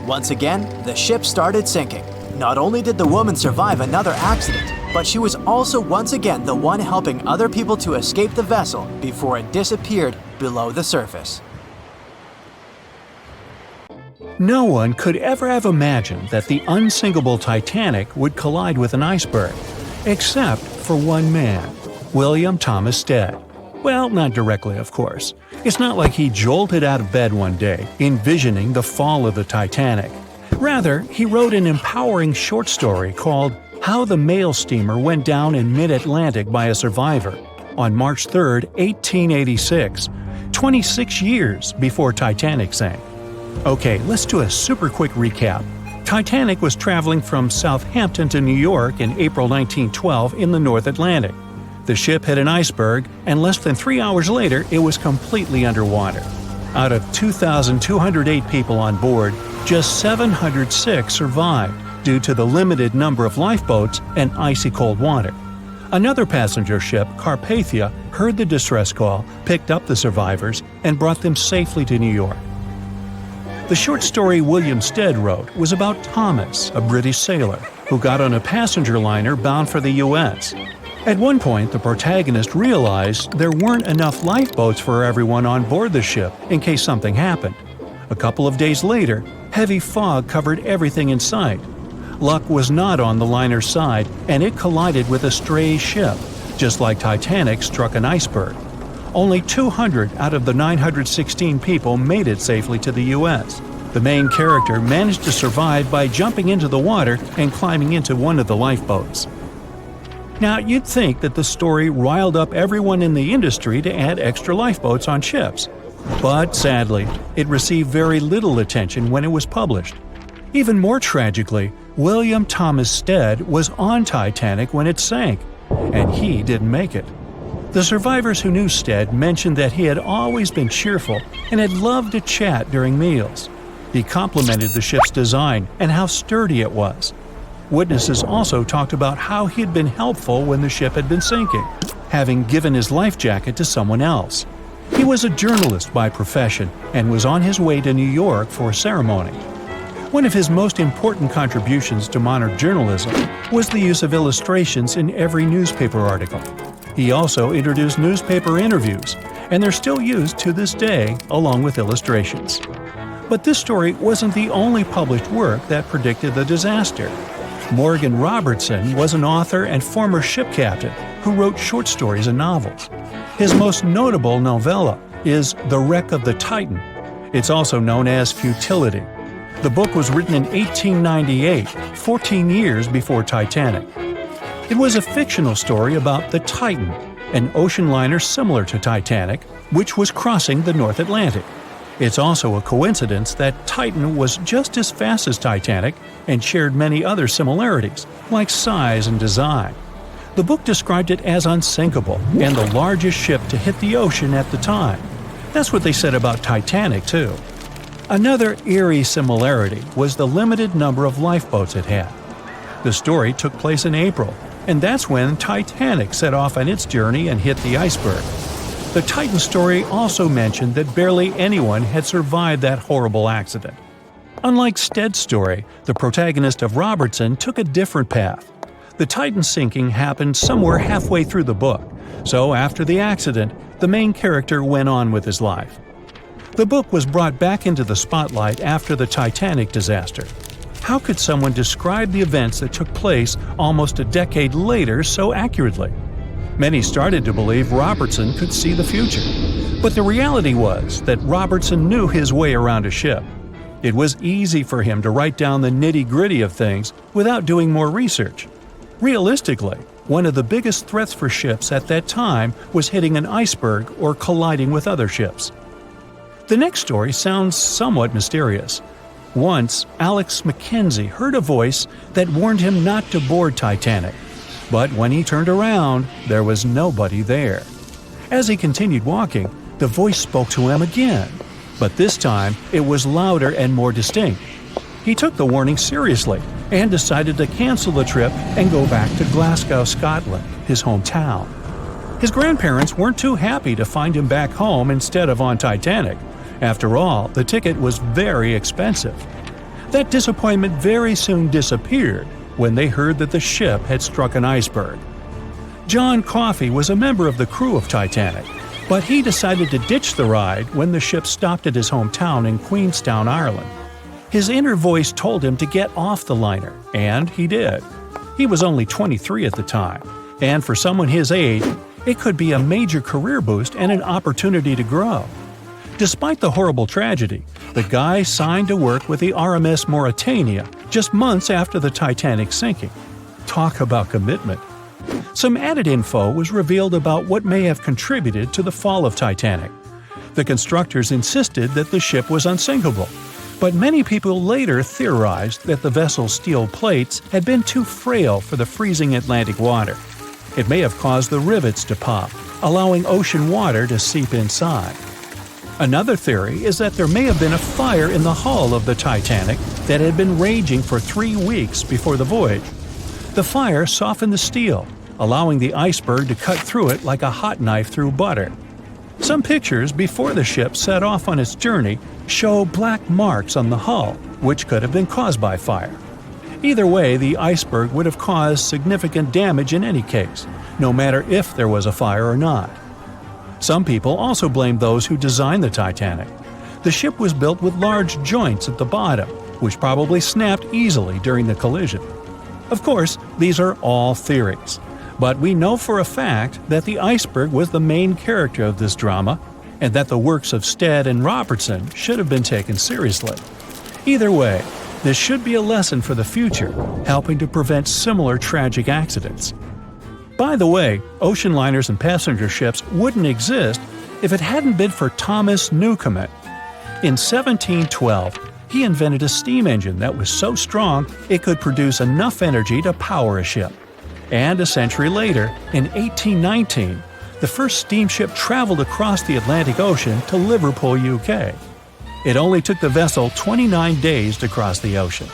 Once again, the ship started sinking. Not only did the woman survive another accident, but she was also once again the one helping other people to escape the vessel before it disappeared below the surface. No one could ever have imagined that the unsinkable Titanic would collide with an iceberg, except for one man, William Thomas Stead. Well, not directly, of course. It's not like he jolted out of bed one day, envisioning the fall of the Titanic. Rather, he wrote an empowering short story called How the Mail Steamer Went Down in Mid-Atlantic by a Survivor on March 3, 1886, 26 years before Titanic sank. Okay, let's do a super quick recap. Titanic was traveling from Southampton to New York in April 1912 in the North Atlantic. The ship hit an iceberg, and less than 3 hours later, it was completely underwater. Out of 2,208 people on board, just 706 survived due to the limited number of lifeboats and icy cold water. Another passenger ship, Carpathia, heard the distress call, picked up the survivors, and brought them safely to New York. The short story William Stead wrote was about Thomas, a British sailor, who got on a passenger liner bound for the U.S. At one point, the protagonist realized there weren't enough lifeboats for everyone on board the ship in case something happened. A couple of days later, heavy fog covered everything in sight. Luck was not on the liner's side, and it collided with a stray ship, just like Titanic struck an iceberg. Only 200 out of the 916 people made it safely to the U.S. The main character managed to survive by jumping into the water and climbing into one of the lifeboats. Now, you'd think that the story riled up everyone in the industry to add extra lifeboats on ships. But sadly, it received very little attention when it was published. Even more tragically, William Thomas Stead was on Titanic when it sank, and he didn't make it. The survivors who knew Stead mentioned that he had always been cheerful and had loved to chat during meals. He complimented the ship's design and how sturdy it was. Witnesses also talked about how he had been helpful when the ship had been sinking, having given his life jacket to someone else. He was a journalist by profession and was on his way to New York for a ceremony. One of his most important contributions to modern journalism was the use of illustrations in every newspaper article. He also introduced newspaper interviews, and they're still used to this day along with illustrations. But this story wasn't the only published work that predicted the disaster. Morgan Robertson was an author and former ship captain who wrote short stories and novels. His most notable novella is The Wreck of the Titan. It's also known as Futility. The book was written in 1898, 14 years before Titanic. It was a fictional story about the Titan, an ocean liner similar to Titanic, which was crossing the North Atlantic. It's also a coincidence that Titan was just as fast as Titanic and shared many other similarities, like size and design. The book described it as unsinkable and the largest ship to hit the ocean at the time. That's what they said about Titanic, too. Another eerie similarity was the limited number of lifeboats it had. The story took place in April, and that's when Titanic set off on its journey and hit the iceberg. The Titan story also mentioned that barely anyone had survived that horrible accident. Unlike Stead's story, the protagonist of Robertson took a different path. The Titan sinking happened somewhere halfway through the book, so after the accident, the main character went on with his life. The book was brought back into the spotlight after the Titanic disaster. How could someone describe the events that took place almost a decade later so accurately? Many started to believe Robertson could see the future. But the reality was that Robertson knew his way around a ship. It was easy for him to write down the nitty-gritty of things without doing more research. Realistically, one of the biggest threats for ships at that time was hitting an iceberg or colliding with other ships. The next story sounds somewhat mysterious. Once, Alex Mackenzie heard a voice that warned him not to board Titanic. But when he turned around, there was nobody there. As he continued walking, the voice spoke to him again. But this time, it was louder and more distinct. He took the warning seriously and decided to cancel the trip and go back to Glasgow, Scotland, his hometown. His grandparents weren't too happy to find him back home instead of on Titanic. After all, the ticket was very expensive. That disappointment very soon disappeared when they heard that the ship had struck an iceberg. John Coffey was a member of the crew of Titanic, but he decided to ditch the ride when the ship stopped at his hometown in Queenstown, Ireland. His inner voice told him to get off the liner, and he did. He was only 23 at the time, and for someone his age, it could be a major career boost and an opportunity to grow. Despite the horrible tragedy, the guy signed to work with the RMS Mauritania just months after the Titanic sinking. Talk about commitment. Some added info was revealed about what may have contributed to the fall of Titanic. The constructors insisted that the ship was unsinkable, but many people later theorized that the vessel's steel plates had been too frail for the freezing Atlantic water. It may have caused the rivets to pop, allowing ocean water to seep inside. Another theory is that there may have been a fire in the hull of the Titanic that had been raging for 3 weeks before the voyage. The fire softened the steel, allowing the iceberg to cut through it like a hot knife through butter. Some pictures before the ship set off on its journey show black marks on the hull, which could have been caused by fire. Either way, the iceberg would have caused significant damage in any case, no matter if there was a fire or not. Some people also blame those who designed the Titanic. The ship was built with large joints at the bottom, which probably snapped easily during the collision. Of course, these are all theories, but we know for a fact that the iceberg was the main character of this drama, and that the works of Stead and Robertson should have been taken seriously. Either way, this should be a lesson for the future, helping to prevent similar tragic accidents. By the way, ocean liners and passenger ships wouldn't exist if it hadn't been for Thomas Newcomen. In 1712, he invented a steam engine that was so strong it could produce enough energy to power a ship. And a century later, in 1819, the first steamship traveled across the Atlantic Ocean to Liverpool, UK. It only took the vessel 29 days to cross the ocean.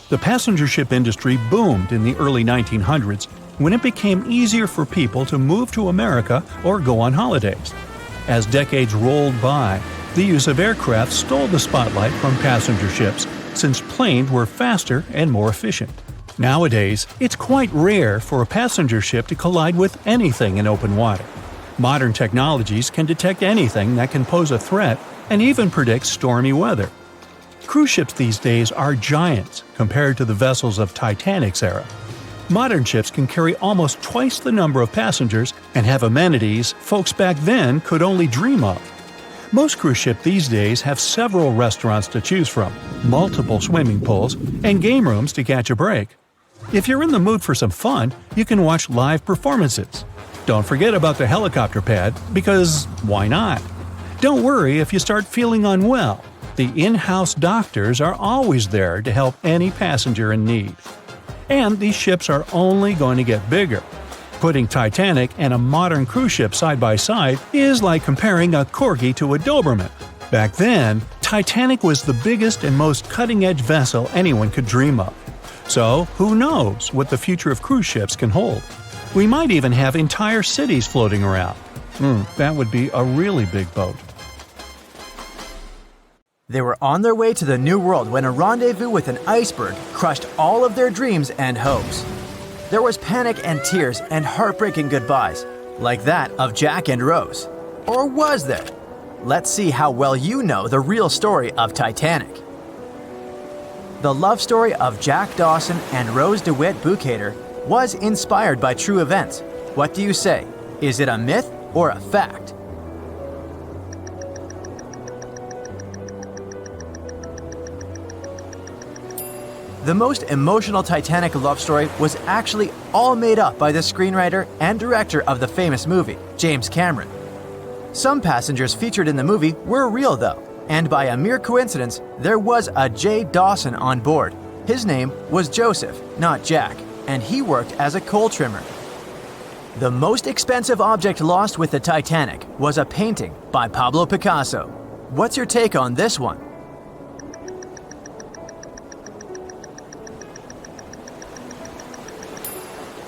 The passenger ship industry boomed in the early 1900s when it became easier for people to move to America or go on holidays. As decades rolled by, the use of aircraft stole the spotlight from passenger ships, since planes were faster and more efficient. Nowadays, it's quite rare for a passenger ship to collide with anything in open water. Modern technologies can detect anything that can pose a threat and even predict stormy weather. Cruise ships these days are giants compared to the vessels of Titanic's era. Modern ships can carry almost twice the number of passengers and have amenities folks back then could only dream of. Most cruise ships these days have several restaurants to choose from, multiple swimming pools, and game rooms to catch a break. If you're in the mood for some fun, you can watch live performances. Don't forget about the helicopter pad, because why not? Don't worry if you start feeling unwell. The in-house doctors are always there to help any passenger in need. And these ships are only going to get bigger. Putting Titanic and a modern cruise ship side by side is like comparing a Corgi to a Doberman. Back then, Titanic was the biggest and most cutting-edge vessel anyone could dream of. So, who knows what the future of cruise ships can hold? We might even have entire cities floating around. That would be a really big boat. They were on their way to the New World when a rendezvous with an iceberg crushed all of their dreams and hopes. There was panic and tears and heartbreaking goodbyes, like that of Jack and Rose. Or was there? Let's see how well you know the real story of Titanic. The love story of Jack Dawson and Rose DeWitt Bukater was inspired by true events. What do you say? Is it a myth or a fact? The most emotional Titanic love story was actually all made up by the screenwriter and director of the famous movie, James Cameron. Some passengers featured in the movie were real though, and by a mere coincidence, there was a J. Dawson on board. His name was Joseph, not Jack, and he worked as a coal trimmer. The most expensive object lost with the Titanic was a painting by Pablo Picasso. What's your take on this one?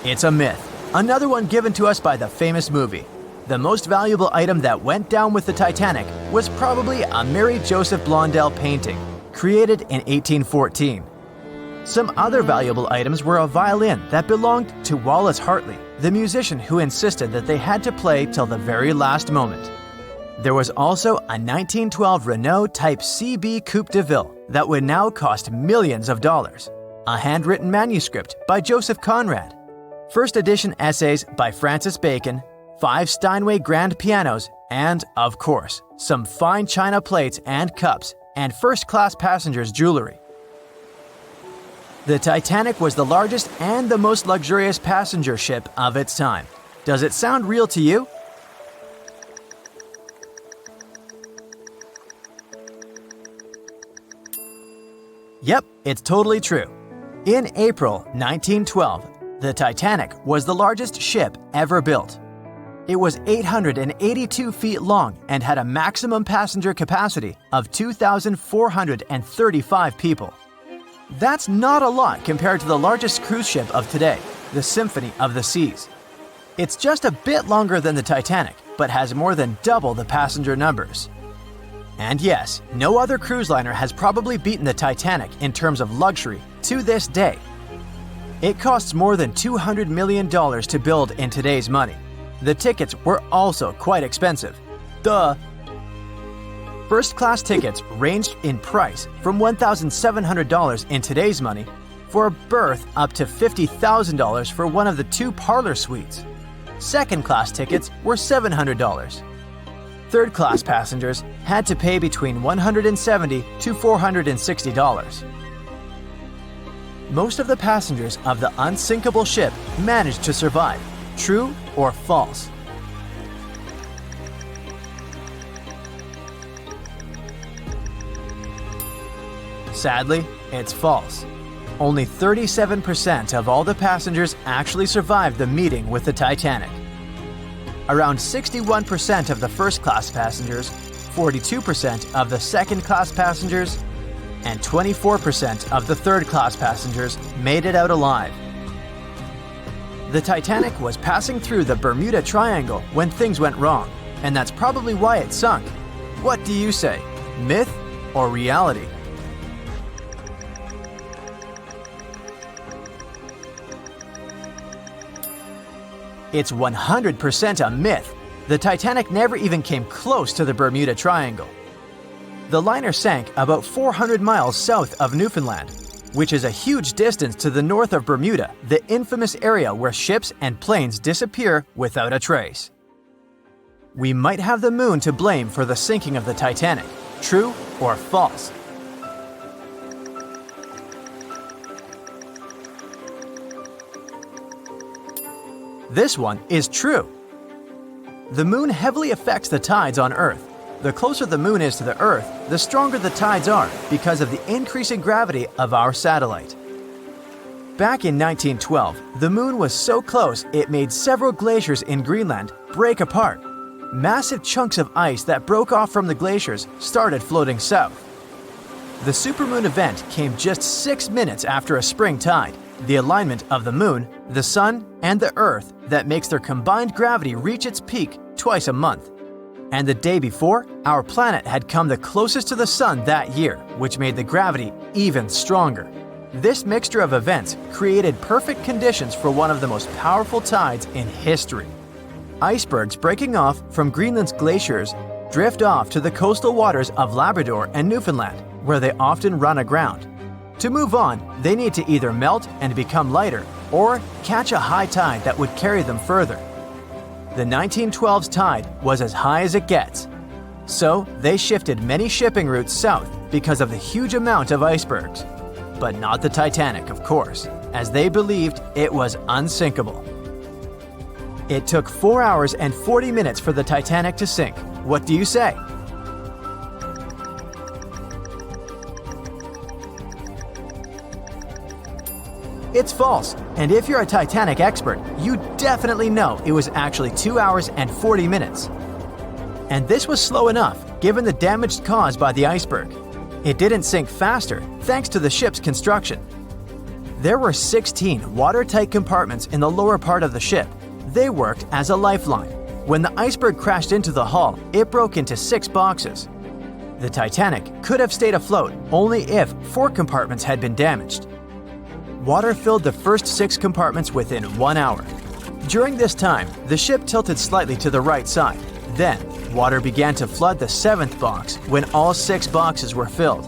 It's a myth. Another one given to us by the famous movie. The most valuable item that went down with the Titanic was probably a Mary Joseph Blondell painting, created in 1814. Some other valuable items were a violin that belonged to Wallace Hartley, the musician who insisted that they had to play till the very last moment. There was also a 1912 Renault Type CB Coupe de Ville that would now cost millions of dollars, a handwritten manuscript by Joseph Conrad, first edition essays by Francis Bacon, 5 Steinway grand pianos, and, of course, some fine china plates and cups, and first-class passengers' jewelry. The Titanic was the largest and the most luxurious passenger ship of its time. Does it sound real to you? Yep, it's totally true. In April 1912, the Titanic was the largest ship ever built. It was 882 feet long and had a maximum passenger capacity of 2,435 people. That's not a lot compared to the largest cruise ship of today, the Symphony of the Seas. It's just a bit longer than the Titanic, but has more than double the passenger numbers. And yes, no other cruise liner has probably beaten the Titanic in terms of luxury to this day. It costs more than $200 million to build in today's money. The tickets were also quite expensive. Duh! First-class tickets ranged in price from $1,700 in today's money for a berth up to $50,000 for one of the 2 parlor suites. Second-class tickets were $700. Third-class passengers had to pay between $170 to $460. Most of the passengers of the Unsinkable ship managed to survive. True or false? Sadly, it's false. Only 37% of all the passengers actually survived the meeting with the Titanic. Around 61% of the first-class passengers, 42% of the second-class passengers, and 24% of the third-class passengers made it out alive. The Titanic was passing through the Bermuda Triangle when things went wrong, and that's probably why it sunk. What do you say? Myth or reality? It's 100% a myth. The Titanic never even came close to the Bermuda Triangle. The liner sank about 400 miles south of Newfoundland, which is a huge distance to the north of Bermuda, the infamous area where ships and planes disappear without a trace. We might have the moon to blame for the sinking of the Titanic. True or false? This one is true. The moon heavily affects the tides on Earth. The closer the moon is to the Earth, the stronger the tides are because of the increasing gravity of our satellite. Back in 1912, the moon was so close it made several glaciers in Greenland break apart. Massive chunks of ice that broke off from the glaciers started floating south. The supermoon event came just 6 minutes after a spring tide, the alignment of the moon, the sun, and the earth that makes their combined gravity reach its peak twice a month. And the day before, our planet had come the closest to the sun that year, which made the gravity even stronger. This mixture of events created perfect conditions for one of the most powerful tides in history. Icebergs breaking off from Greenland's glaciers drift off to the coastal waters of Labrador and Newfoundland, where they often run aground. To move on, they need to either melt and become lighter, or catch a high tide that would carry them further. The 1912's tide was as high as it gets. So they shifted many shipping routes south because of the huge amount of icebergs. But not the Titanic, of course, as they believed it was unsinkable. It took 4 hours and 40 minutes for the Titanic to sink. What do you say? It's false, and if you're a Titanic expert, you definitely know it was actually 2 hours and 40 minutes. And this was slow enough, given the damage caused by the iceberg. It didn't sink faster, thanks to the ship's construction. There were 16 watertight compartments in the lower part of the ship. They worked as a lifeline. When the iceberg crashed into the hull, it broke into 6 boxes. The Titanic could have stayed afloat only if 4 compartments had been damaged. Water filled the first 6 compartments within 1 hour. During this time, the ship tilted slightly to the right side. Then, water began to flood the 7th box when all 6 boxes were filled.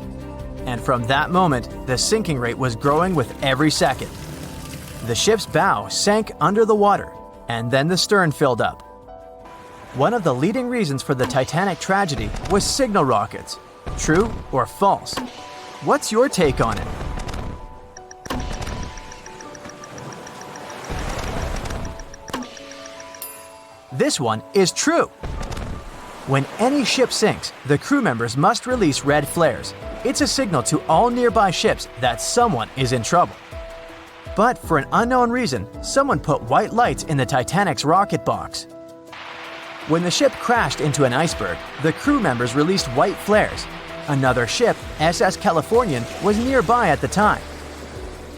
And from that moment, the sinking rate was growing with every second. The ship's bow sank under the water, and then the stern filled up. One of the leading reasons for the Titanic tragedy was signal rockets. True or false? What's your take on it? This one is true. When any ship sinks, the crew members must release red flares. It's a signal to all nearby ships that someone is in trouble. But for an unknown reason, someone put white lights in the Titanic's rocket box. When the ship crashed into an iceberg, the crew members released white flares. Another ship, SS Californian, was nearby at the time.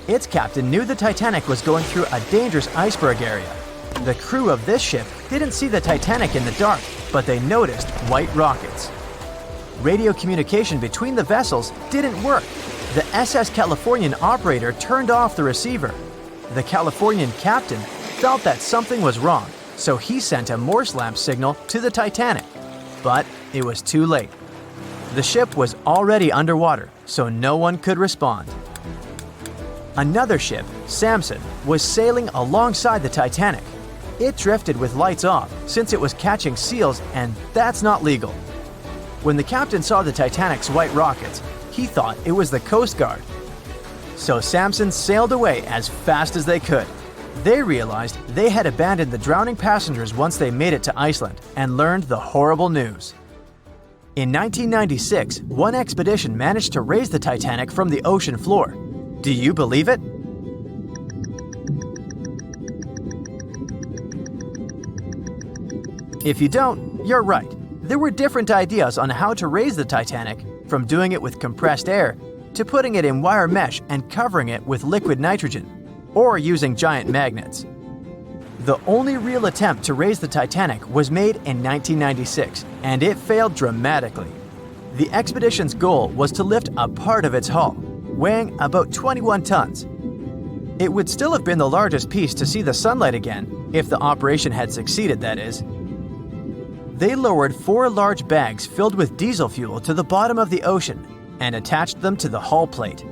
Its captain knew the Titanic was going through a dangerous iceberg area. The crew of this ship didn't see the Titanic in the dark, but they noticed white rockets. Radio communication between the vessels didn't work. The SS Californian operator turned off the receiver. The Californian captain felt that something was wrong, so he sent a Morse lamp signal to the Titanic. But it was too late. The ship was already underwater, so no one could respond. Another ship, Samson, was sailing alongside the Titanic. It drifted with lights off since it was catching seals, and that's not legal. When the captain saw the Titanic's white rockets, he thought it was the Coast Guard. So Samson sailed away as fast as they could. They realized they had abandoned the drowning passengers once they made it to Iceland and learned the horrible news. In 1996, one expedition managed to raise the Titanic from the ocean floor. Do you believe it? If you don't, you're right. There were different ideas on how to raise the Titanic, from doing it with compressed air to putting it in wire mesh and covering it with liquid nitrogen, or using giant magnets. The only real attempt to raise the Titanic was made in 1996, and it failed dramatically. The expedition's goal was to lift a part of its hull, weighing about 21 tons. It would still have been the largest piece to see the sunlight again, if the operation had succeeded, that is. They lowered 4 large bags filled with diesel fuel to the bottom of the ocean and attached them to the hull plate.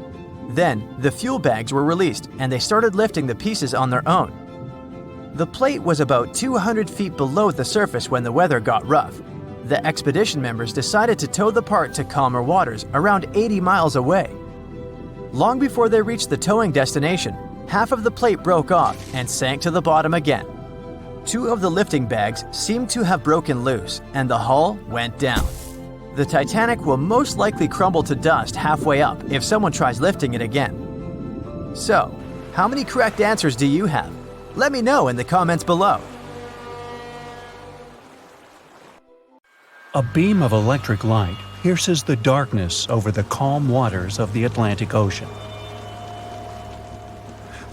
Then, the fuel bags were released and they started lifting the pieces on their own. The plate was about 200 feet below the surface when the weather got rough. The expedition members decided to tow the part to calmer waters around 80 miles away. Long before they reached the towing destination, half of the plate broke off and sank to the bottom again. 2 of the lifting bags seemed to have broken loose, and the hull went down. The Titanic will most likely crumble to dust halfway up if someone tries lifting it again. So, how many correct answers do you have? Let me know in the comments below. A beam of electric light pierces the darkness over the calm waters of the Atlantic Ocean.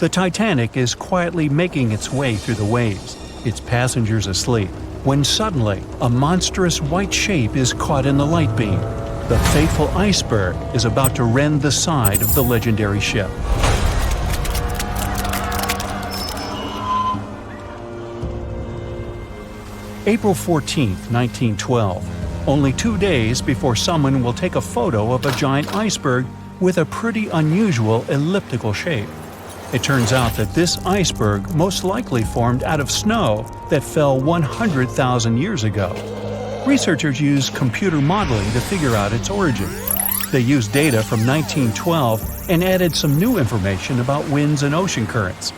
The Titanic is quietly making its way through the waves, its passengers asleep, when suddenly a monstrous white shape is caught in the light beam. The fateful iceberg is about to rend the side of the legendary ship. April 14, 1912. Only 2 days before someone will take a photo of a giant iceberg with a pretty unusual elliptical shape. It turns out that this iceberg most likely formed out of snow that fell 100,000 years ago. Researchers used computer modeling to figure out its origin. They used data from 1912 and added some new information about winds and ocean currents.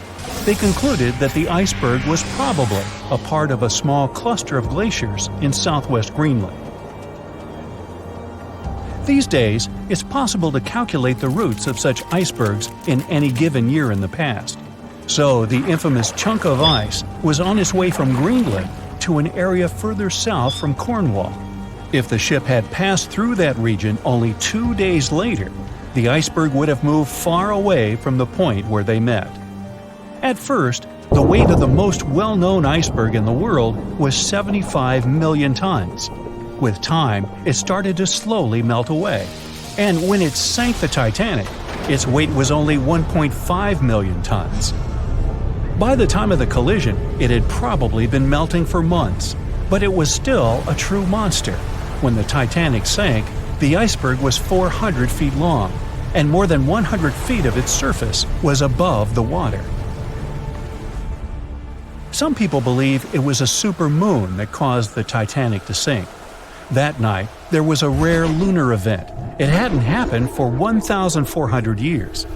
They concluded that the iceberg was probably a part of a small cluster of glaciers in southwest Greenland. These days, it's possible to calculate the routes of such icebergs in any given year in the past. So the infamous chunk of ice was on its way from Greenland to an area further south from Cornwall. If the ship had passed through that region only 2 days later, the iceberg would have moved far away from the point where they met. At first, the weight of the most well-known iceberg in the world was 75 million tons. With time, it started to slowly melt away. And when it sank the Titanic, its weight was only 1.5 million tons. By the time of the collision, it had probably been melting for months, but it was still a true monster. When the Titanic sank, the iceberg was 400 feet long, and more than 100 feet of its surface was above the water. Some people believe it was a supermoon that caused the Titanic to sink. That night, there was a rare lunar event. It hadn't happened for 1,400 years.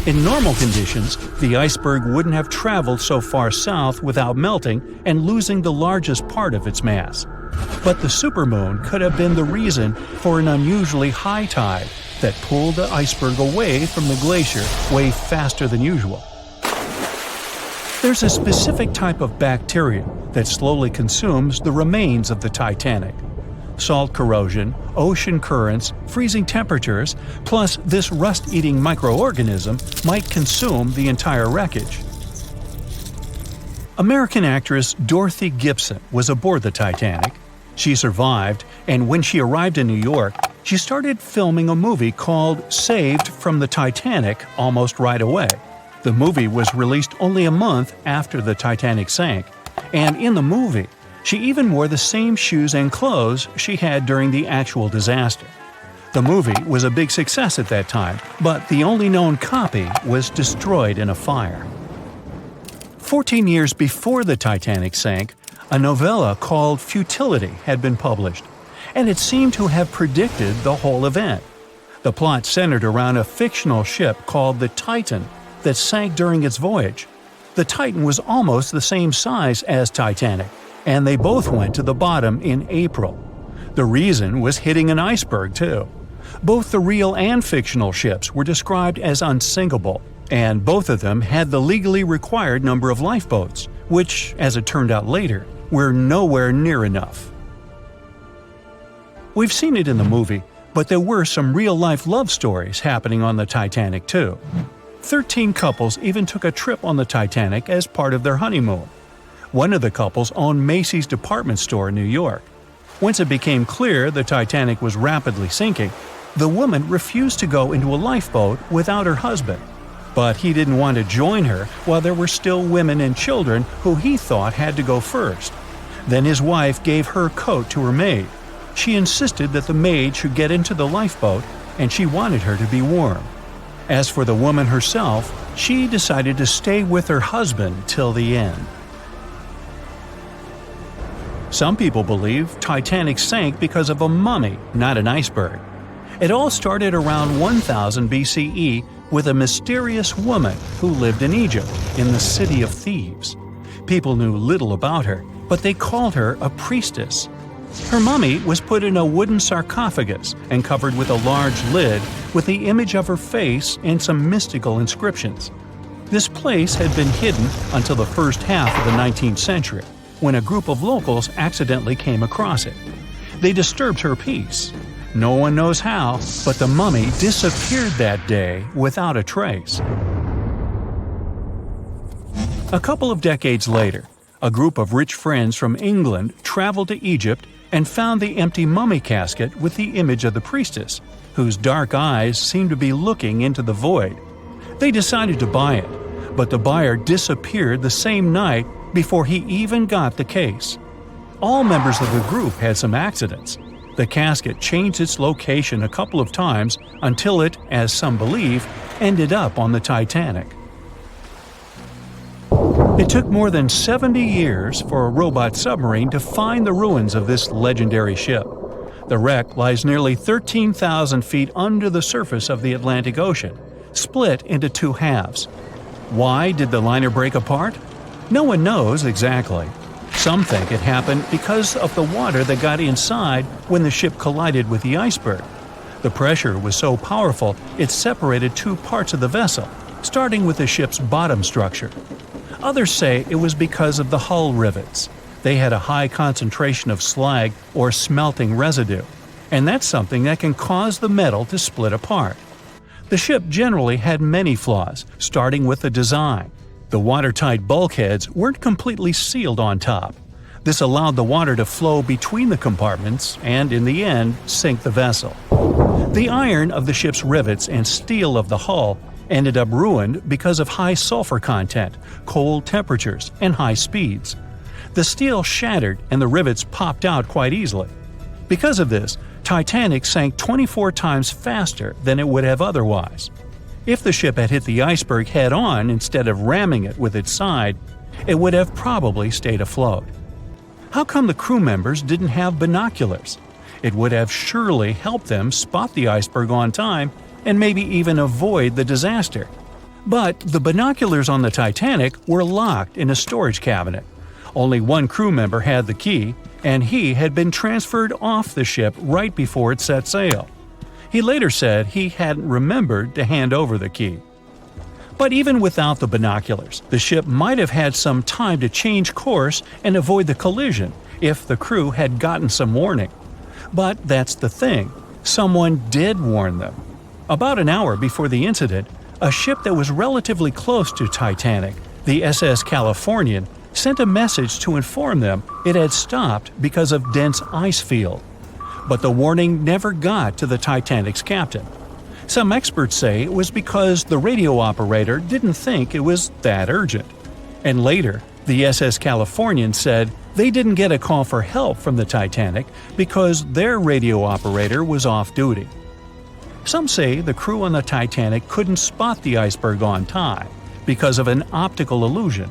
In normal conditions, the iceberg wouldn't have traveled so far south without melting and losing the largest part of its mass. But the supermoon could have been the reason for an unusually high tide that pulled the iceberg away from the glacier way faster than usual. There's a specific type of bacteria that slowly consumes the remains of the Titanic. Salt corrosion, ocean currents, freezing temperatures, plus this rust-eating microorganism might consume the entire wreckage. American actress Dorothy Gibson was aboard the Titanic. She survived, and when she arrived in New York, she started filming a movie called Saved from the Titanic almost right away. The movie was released only a month after the Titanic sank, and in the movie, she even wore the same shoes and clothes she had during the actual disaster. The movie was a big success at that time, but the only known copy was destroyed in a fire. 14 years before the Titanic sank, a novella called Futility had been published, and it seemed to have predicted the whole event. The plot centered around a fictional ship called the Titan that sank during its voyage. The Titan was almost the same size as Titanic, and they both went to the bottom in April. The reason was hitting an iceberg, too. Both the real and fictional ships were described as unsinkable, and both of them had the legally required number of lifeboats, which, as it turned out later, were nowhere near enough. We've seen it in the movie, but there were some real-life love stories happening on the Titanic, too. 13 couples even took a trip on the Titanic as part of their honeymoon. One of the couples owned Macy's department store in New York. Once it became clear the Titanic was rapidly sinking, the woman refused to go into a lifeboat without her husband. But he didn't want to join her while there were still women and children who he thought had to go first. Then his wife gave her coat to her maid. She insisted that the maid should get into the lifeboat, and she wanted her to be warm. As for the woman herself, she decided to stay with her husband till the end. Some people believe Titanic sank because of a mummy, not an iceberg. It all started around 1000 BCE with a mysterious woman who lived in Egypt, in the City of Thieves. People knew little about her, but they called her a priestess. Her mummy was put in a wooden sarcophagus and covered with a large lid with the image of her face and some mystical inscriptions. This place had been hidden until the first half of the 19th century, when a group of locals accidentally came across it. They disturbed her peace. No one knows how, but the mummy disappeared that day without a trace. A couple of decades later, a group of rich friends from England traveled to Egypt and found the empty mummy casket with the image of the priestess, whose dark eyes seemed to be looking into the void. They decided to buy it, but the buyer disappeared the same night before he even got the case. All members of the group had some accidents. The casket changed its location a couple of times until it, as some believe, ended up on the Titanic. It took more than 70 years for a robot submarine to find the ruins of this legendary ship. The wreck lies nearly 13,000 feet under the surface of the Atlantic Ocean, split into two halves. Why did the liner break apart? No one knows exactly. Some think it happened because of the water that got inside when the ship collided with the iceberg. The pressure was so powerful it separated two parts of the vessel, starting with the ship's bottom structure. Others say it was because of the hull rivets. They had a high concentration of slag or smelting residue, and that's something that can cause the metal to split apart. The ship generally had many flaws, starting with the design. The watertight bulkheads weren't completely sealed on top. This allowed the water to flow between the compartments and, in the end, sink the vessel. The iron of the ship's rivets and steel of the hull ended up ruined because of high sulfur content, cold temperatures, and high speeds. The steel shattered and the rivets popped out quite easily. Because of this, Titanic sank 24 times faster than it would have otherwise. If the ship had hit the iceberg head-on instead of ramming it with its side, it would have probably stayed afloat. How come the crew members didn't have binoculars? It would have surely helped them spot the iceberg on time and maybe even avoid the disaster. But the binoculars on the Titanic were locked in a storage cabinet. Only one crew member had the key, and he had been transferred off the ship right before it set sail. He later said he hadn't remembered to hand over the key. But even without the binoculars, the ship might have had some time to change course and avoid the collision if the crew had gotten some warning. But that's the thing, someone did warn them. About an hour before the incident, a ship that was relatively close to Titanic, the SS Californian, sent a message to inform them it had stopped because of dense ice field. But the warning never got to the Titanic's captain. Some experts say it was because the radio operator didn't think it was that urgent. And later, the SS Californian said they didn't get a call for help from the Titanic because their radio operator was off duty. Some say the crew on the Titanic couldn't spot the iceberg on time because of an optical illusion.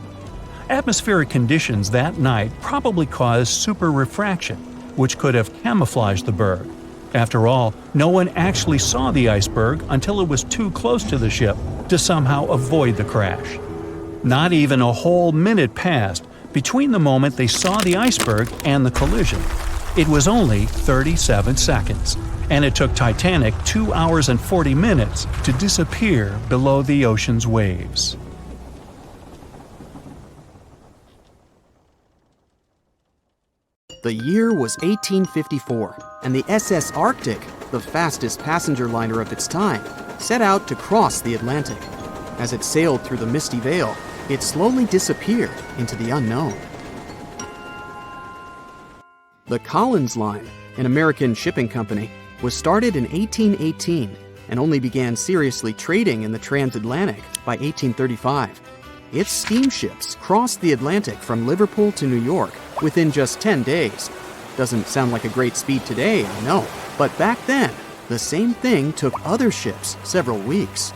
Atmospheric conditions that night probably caused super refraction, which could have camouflaged the berg. After all, no one actually saw the iceberg until it was too close to the ship to somehow avoid the crash. Not even a whole minute passed between the moment they saw the iceberg and the collision. It was only 37 seconds, and it took Titanic 2 hours and 40 minutes to disappear below the ocean's waves. The year was 1854, and the SS Arctic, the fastest passenger liner of its time, set out to cross the Atlantic. As it sailed through the misty veil, it slowly disappeared into the unknown. The Cunard Line, an American shipping company, was started in 1818 and only began seriously trading in the transatlantic by 1835. Its steamships crossed the Atlantic from Liverpool to New York within just 10 days. Doesn't sound like a great speed today, I know, but back then, the same thing took other ships several weeks.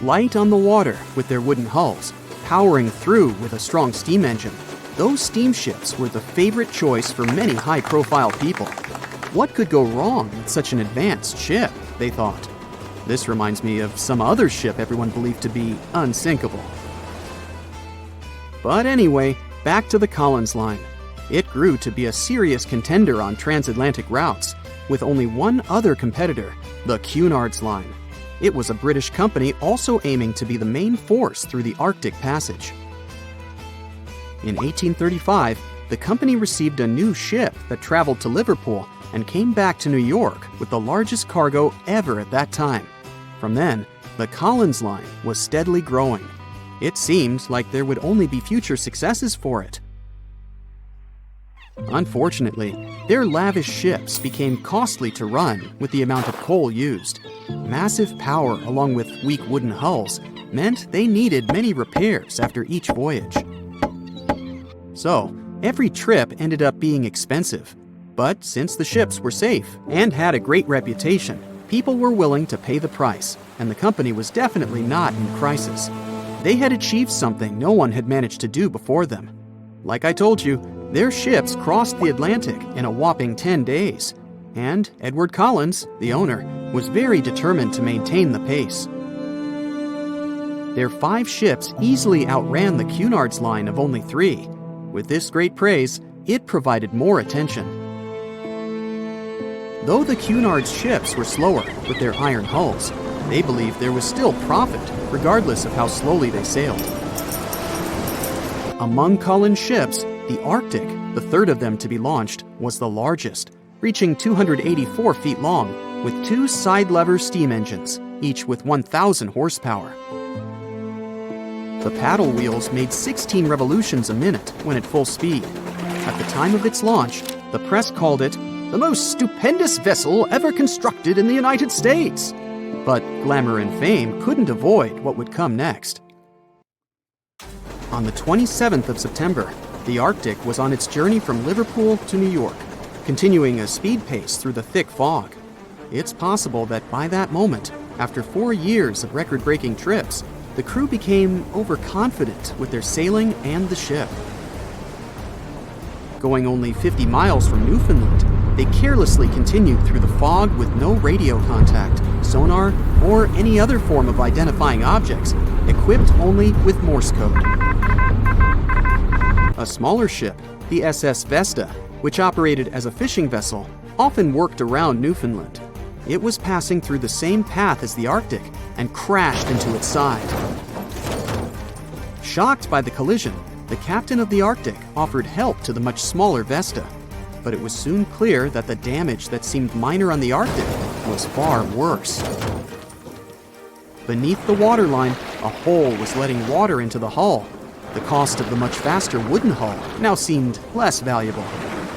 Light on the water with their wooden hulls, powering through with a strong steam engine, those steamships were the favorite choice for many high-profile people. What could go wrong with such an advanced ship, they thought. This reminds me of some other ship everyone believed to be unsinkable. But anyway, back to the Cunard Line. It grew to be a serious contender on transatlantic routes, with only one other competitor, the Cunard Line. It was a British company also aiming to be the main force through the Arctic Passage. In 1835, the company received a new ship that traveled to Liverpool and came back to New York with the largest cargo ever at that time. From then, the Cunard Line was steadily growing. It seemed like there would only be future successes for it. Unfortunately, their lavish ships became costly to run with the amount of coal used. Massive power along with weak wooden hulls meant they needed many repairs after each voyage. So, every trip ended up being expensive. But since the ships were safe and had a great reputation, people were willing to pay the price, and the company was definitely not in crisis. They had achieved something no one had managed to do before them. Like I told you, their ships crossed the Atlantic in a whopping 10 days, and Edward Collins, the owner, was very determined to maintain the pace. Their 5 ships easily outran the Cunard Line of only 3. With this great praise, it provided more attention. Though the Cunard's ships were slower with their iron hulls, they believed there was still profit, regardless of how slowly they sailed. Among Collins' ships, the Arctic, the third of them to be launched, was the largest, reaching 284 feet long, with 2 side-lever steam engines, each with 1,000 horsepower. The paddle wheels made 16 revolutions a minute when at full speed. At the time of its launch, the press called it the most stupendous vessel ever constructed in the United States. But glamour and fame couldn't avoid what would come next. On the 27th of September, the Arctic was on its journey from Liverpool to New York, continuing a speed pace through the thick fog. It's possible that by that moment, after 4 years of record-breaking trips, the crew became overconfident with their sailing and the ship. Going only 50 miles from Newfoundland, they carelessly continued through the fog with no radio contact, sonar, or any other form of identifying objects, equipped only with Morse code. A smaller ship, the SS Vesta, which operated as a fishing vessel, often worked around Newfoundland. It was passing through the same path as the Arctic and crashed into its side. Shocked by the collision, the captain of the Arctic offered help to the much smaller Vesta, but it was soon clear that the damage that seemed minor on the Arctic was far worse. Beneath the waterline, a hole was letting water into the hull. The cost of the much faster wooden hull now seemed less valuable.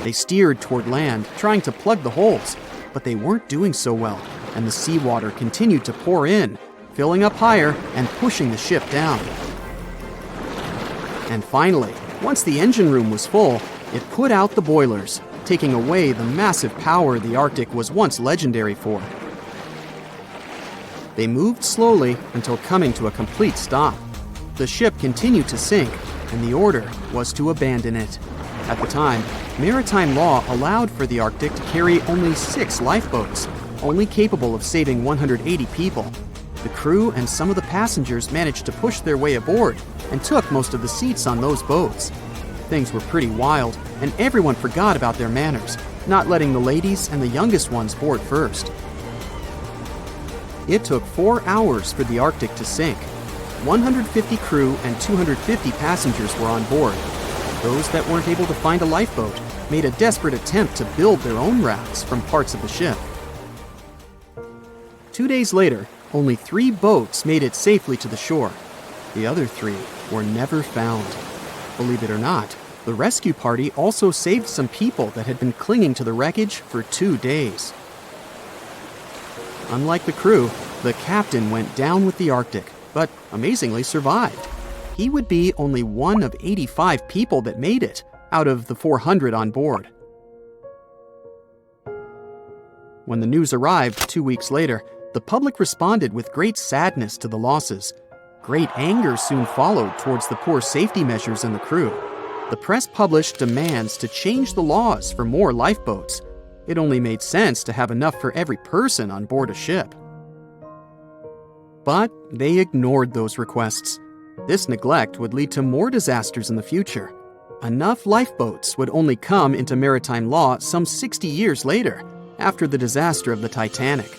They steered toward land, trying to plug the holes, but they weren't doing so well, and the seawater continued to pour in, filling up higher and pushing the ship down. And finally, once the engine room was full, it put out the boilers, taking away the massive power the Arctic was once legendary for. They moved slowly until coming to a complete stop. The ship continued to sink, and the order was to abandon it. At the time, maritime law allowed for the Arctic to carry only 6 lifeboats, only capable of saving 180 people. The crew and some of the passengers managed to push their way aboard and took most of the seats on those boats. Things were pretty wild, and everyone forgot about their manners, not letting the ladies and the youngest ones board first. It took 4 hours for the Arctic to sink. 150 crew and 250 passengers were on board. Those that weren't able to find a lifeboat made a desperate attempt to build their own rafts from parts of the ship. 2 days later, only 3 boats made it safely to the shore. The other 3 were never found. Believe it or not, the rescue party also saved some people that had been clinging to the wreckage for 2 days. Unlike the crew, the captain went down with the Arctic, but amazingly survived. He would be only one of 85 people that made it, out of the 400 on board. When the news arrived 2 weeks later, the public responded with great sadness to the losses. Great anger soon followed towards the poor safety measures in the crew. The press published demands to change the laws for more lifeboats. It only made sense to have enough for every person on board a ship. But they ignored those requests. This neglect would lead to more disasters in the future. Enough lifeboats would only come into maritime law some 60 years later, after the disaster of the Titanic.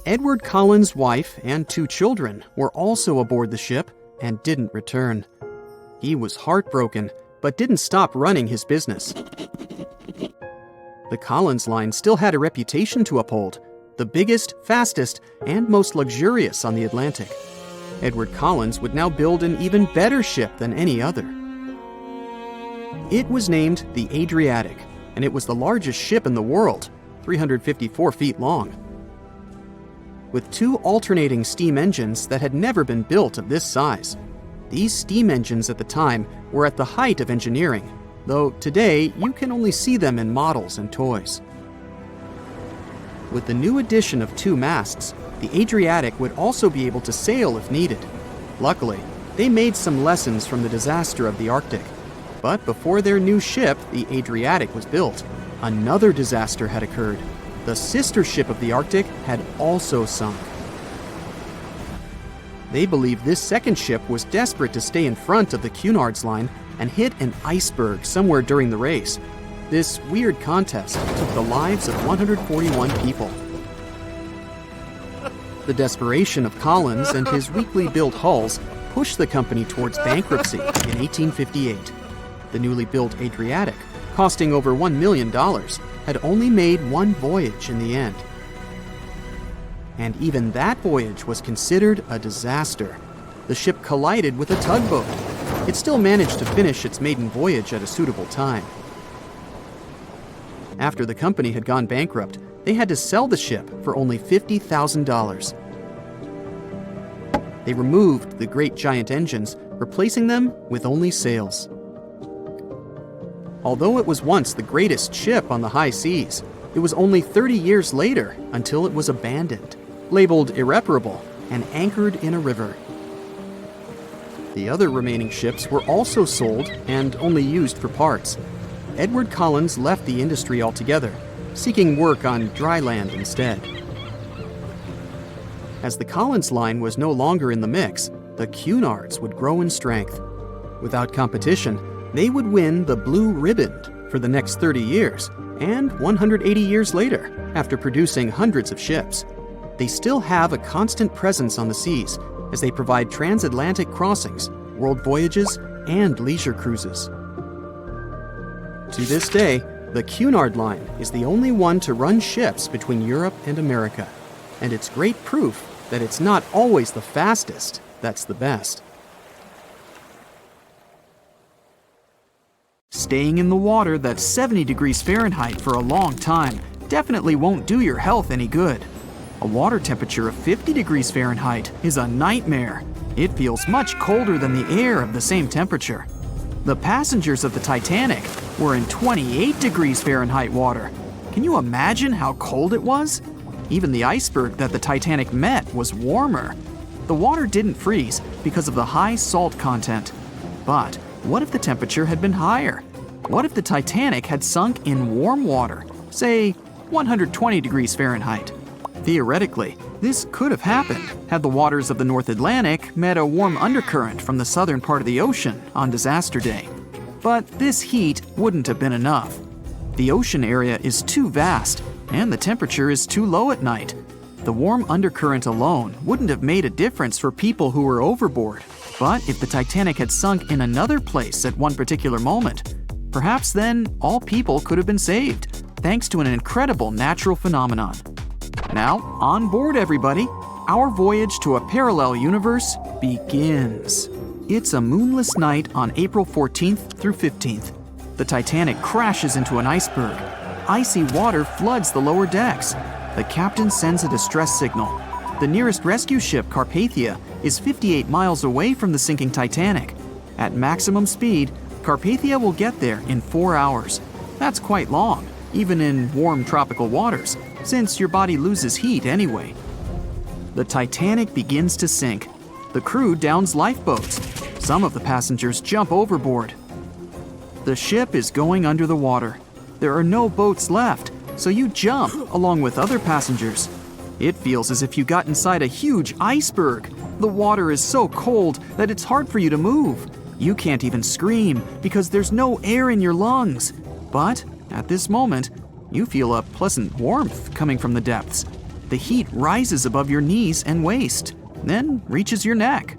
Edward Collins' wife and 2 children were also aboard the ship and didn't return. He was heartbroken, but didn't stop running his business. The Collins Line still had a reputation to uphold, the biggest, fastest, and most luxurious on the Atlantic. Edward Collins would now build an even better ship than any other. It was named the Adriatic, and it was the largest ship in the world, 354 feet long. With 2 alternating steam engines that had never been built of this size. These steam engines at the time were at the height of engineering, though today you can only see them in models and toys. With the new addition of 2 masts, the Adriatic would also be able to sail if needed. Luckily, they made some lessons from the disaster of the Arctic. But before their new ship, the Adriatic, was built, another disaster had occurred. The sister ship of the Arctic had also sunk. They believed this second ship was desperate to stay in front of the Cunard Line and hit an iceberg somewhere during the race. This weird contest took the lives of 141 people. The desperation of Collins and his weakly built hulls pushed the company towards bankruptcy in 1858. The newly built Adriatic, costing over $1 million, had only made one voyage in the end. And even that voyage was considered a disaster. The ship collided with a tugboat. It still managed to finish its maiden voyage at a suitable time. After the company had gone bankrupt, they had to sell the ship for only $50,000. They removed the great giant engines, replacing them with only sails. Although it was once the greatest ship on the high seas, it was only 30 years later until it was abandoned, labeled irreparable, and anchored in a river. The other remaining ships were also sold and only used for parts. Edward Collins left the industry altogether, seeking work on dry land instead. As the Collins Line was no longer in the mix, the Cunards would grow in strength. Without competition, they would win the Blue Ribbon for the next 30 years, and 180 years later, after producing hundreds of ships. They still have a constant presence on the seas as they provide transatlantic crossings, world voyages, and leisure cruises. To this day, the Cunard Line is the only one to run ships between Europe and America, and it's great proof that it's not always the fastest that's the best. Staying in the water that's 70 degrees Fahrenheit for a long time definitely won't do your health any good. A water temperature of 50 degrees Fahrenheit is a nightmare. It feels much colder than the air of the same temperature. The passengers of the Titanic were in 28 degrees Fahrenheit water. Can you imagine how cold it was? Even the iceberg that the Titanic met was warmer. The water didn't freeze because of the high salt content. But what if the temperature had been higher? What if the Titanic had sunk in warm water, say 120 degrees Fahrenheit? Theoretically, this could have happened had the waters of the North Atlantic met a warm undercurrent from the southern part of the ocean on disaster day. But this heat wouldn't have been enough. The ocean area is too vast, and the temperature is too low at night. The warm undercurrent alone wouldn't have made a difference for people who were overboard. But if the Titanic had sunk in another place at one particular moment, perhaps then all people could have been saved, thanks to an incredible natural phenomenon. Now, on board everybody, our voyage to a parallel universe begins. It's a moonless night on April 14th through 15th. The Titanic crashes into an iceberg. Icy water floods the lower decks. The captain sends a distress signal. The nearest rescue ship, Carpathia, is 58 miles away from the sinking Titanic. At maximum speed, Carpathia will get there in 4 hours. That's quite long, even in warm tropical waters, since your body loses heat anyway. The Titanic begins to sink. The crew downs lifeboats. Some of the passengers jump overboard. The ship is going under the water. There are no boats left, so you jump along with other passengers. It feels as if you got inside a huge iceberg. The water is so cold that it's hard for you to move. You can't even scream because there's no air in your lungs. But at this moment, you feel a pleasant warmth coming from the depths. The heat rises above your knees and waist, then reaches your neck.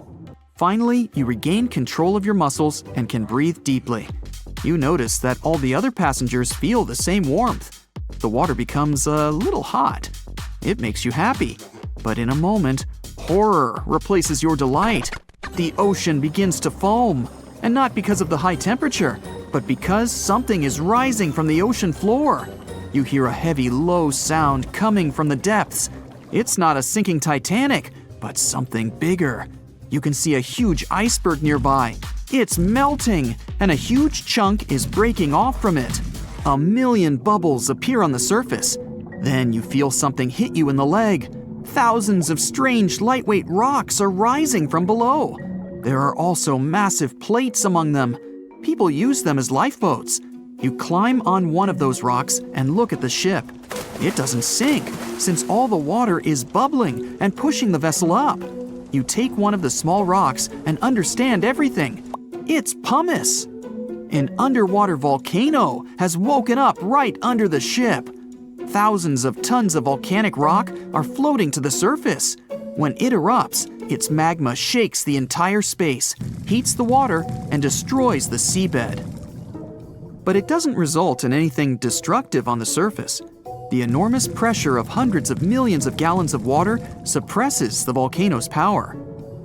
Finally, you regain control of your muscles and can breathe deeply. You notice that all the other passengers feel the same warmth. The water becomes a little hot. It makes you happy. But in a moment, horror replaces your delight. The ocean begins to foam. And not because of the high temperature, but because something is rising from the ocean floor. You hear a heavy, low sound coming from the depths. It's not a sinking Titanic, but something bigger. You can see a huge iceberg nearby. It's melting, and a huge chunk is breaking off from it. A million bubbles appear on the surface. Then you feel something hit you in the leg. Thousands of strange lightweight rocks are rising from below. There are also massive plates among them. People use them as lifeboats. You climb on one of those rocks and look at the ship. It doesn't sink, since all the water is bubbling and pushing the vessel up. You take one of the small rocks and understand everything. It's pumice. An underwater volcano has woken up right under the ship. Thousands of tons of volcanic rock are floating to the surface. When it erupts, its magma shakes the entire space, heats the water, and destroys the seabed. But it doesn't result in anything destructive on the surface. The enormous pressure of hundreds of millions of gallons of water suppresses the volcano's power.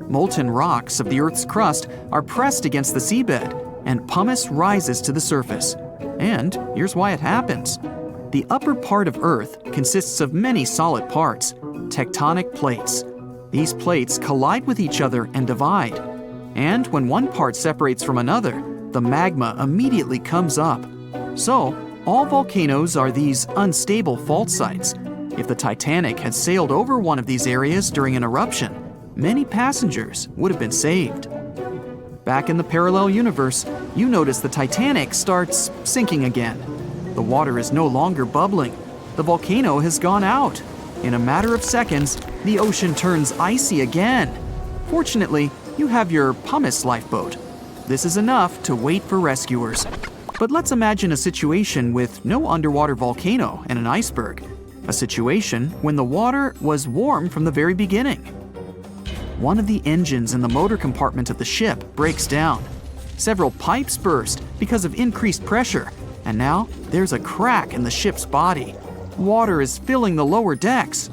Molten rocks of the Earth's crust are pressed against the seabed, and pumice rises to the surface. And here's why it happens. The upper part of Earth consists of many solid parts, tectonic plates. These plates collide with each other and divide. And when one part separates from another, the magma immediately comes up. So, all volcanoes are these unstable fault sites. If the Titanic had sailed over one of these areas during an eruption, many passengers would have been saved. Back in the parallel universe, you notice the Titanic starts sinking again. The water is no longer bubbling. The volcano has gone out. In a matter of seconds, the ocean turns icy again. Fortunately, you have your pumice lifeboat. This is enough to wait for rescuers. But let's imagine a situation with no underwater volcano and an iceberg. A situation when the water was warm from the very beginning. One of the engines in the motor compartment of the ship breaks down. Several pipes burst because of increased pressure, and now there's a crack in the ship's body. Water is filling the lower decks.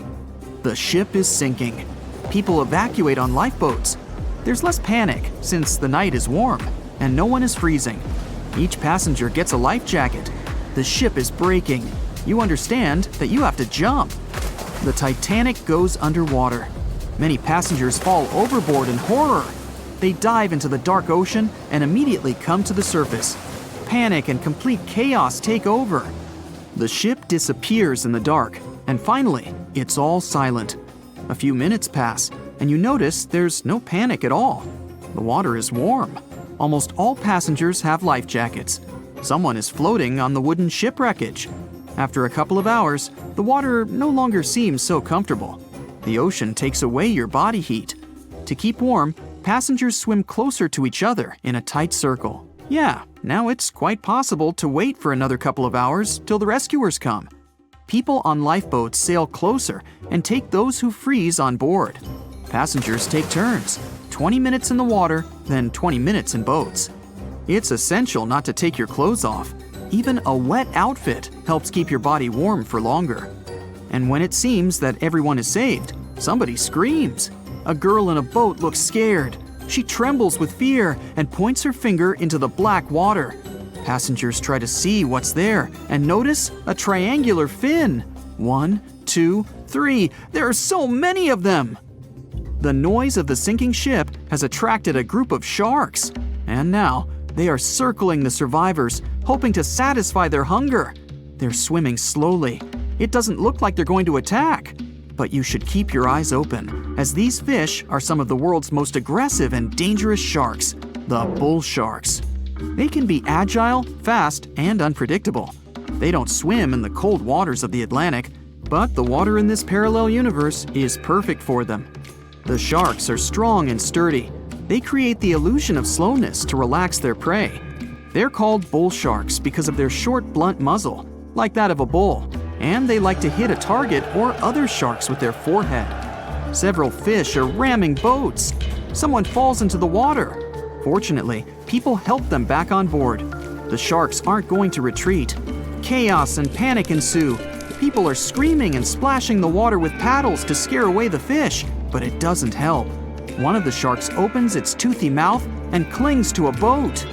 The ship is sinking. People evacuate on lifeboats. There's less panic since the night is warm and no one is freezing. Each passenger gets a life jacket. The ship is breaking. You understand that you have to jump. The Titanic goes underwater. Many passengers fall overboard in horror. They dive into the dark ocean and immediately come to the surface. Panic and complete chaos take over. The ship disappears in the dark, and finally, it's all silent. A few minutes pass, and you notice there's no panic at all. The water is warm. Almost all passengers have life jackets. Someone is floating on the wooden ship wreckage. After a couple of hours, the water no longer seems so comfortable. The ocean takes away your body heat. To keep warm, passengers swim closer to each other in a tight circle. Yeah, now it's quite possible to wait for another couple of hours till the rescuers come. People on lifeboats sail closer and take those who freeze on board. Passengers take turns, 20 minutes in the water, then 20 minutes in boats. It's essential not to take your clothes off. Even a wet outfit helps keep your body warm for longer. And when it seems that everyone is saved, somebody screams. A girl in a boat looks scared. She trembles with fear and points her finger into the black water. Passengers try to see what's there and notice a triangular fin. 1, 2, 3. There are so many of them! The noise of the sinking ship has attracted a group of sharks. And now, they are circling the survivors, hoping to satisfy their hunger. They're swimming slowly. It doesn't look like they're going to attack. But you should keep your eyes open, as these fish are some of the world's most aggressive and dangerous sharks, the bull sharks. They can be agile, fast, and unpredictable. They don't swim in the cold waters of the Atlantic, but the water in this parallel universe is perfect for them. The sharks are strong and sturdy. They create the illusion of slowness to relax their prey. They're called bull sharks because of their short, blunt muzzle, like that of a bull, and they like to hit a target or other sharks with their forehead. Several fish are ramming boats. Someone falls into the water. Fortunately, people help them back on board. The sharks aren't going to retreat. Chaos and panic ensue. People are screaming and splashing the water with paddles to scare away the fish, but it doesn't help. One of the sharks opens its toothy mouth and clings to a boat.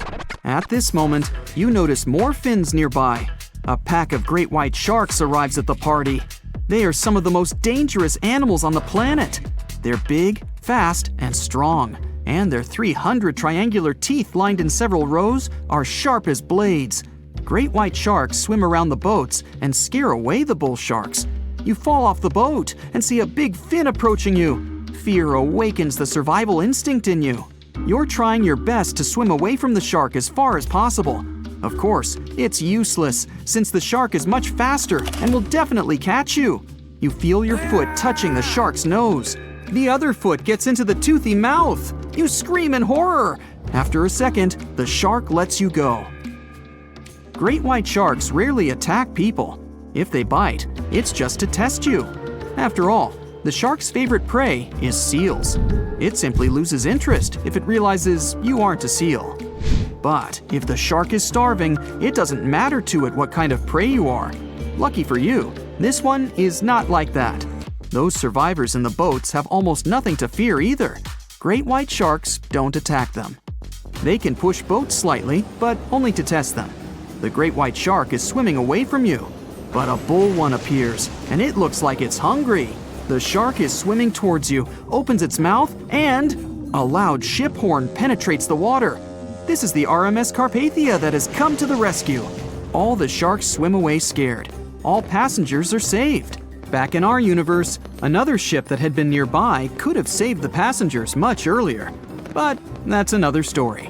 At this moment, you notice more fins nearby. A pack of great white sharks arrives at the party. They are some of the most dangerous animals on the planet. They're big, fast, and strong, and their 300 triangular teeth lined in several rows are sharp as blades. Great white sharks swim around the boats and scare away the bull sharks. You fall off the boat and see a big fin approaching you. Fear awakens the survival instinct in you. You're trying your best to swim away from the shark as far as possible. Of course, it's useless, since the shark is much faster and will definitely catch you. You feel your foot touching the shark's nose. The other foot gets into the toothy mouth. You scream in horror. After a second, the shark lets you go. Great white sharks rarely attack people. If they bite, it's just to test you. After all, the shark's favorite prey is seals. It simply loses interest if it realizes you aren't a seal. But if the shark is starving, it doesn't matter to it what kind of prey you are. Lucky for you, this one is not like that. Those survivors in the boats have almost nothing to fear either. Great white sharks don't attack them. They can push boats slightly, but only to test them. The great white shark is swimming away from you. But a bull one appears, and it looks like it's hungry. The shark is swimming towards you, opens its mouth, and a loud ship horn penetrates the water. This is the RMS Carpathia that has come to the rescue. All the sharks swim away scared. All passengers are saved. Back in our universe, another ship that had been nearby could have saved the passengers much earlier. But that's another story.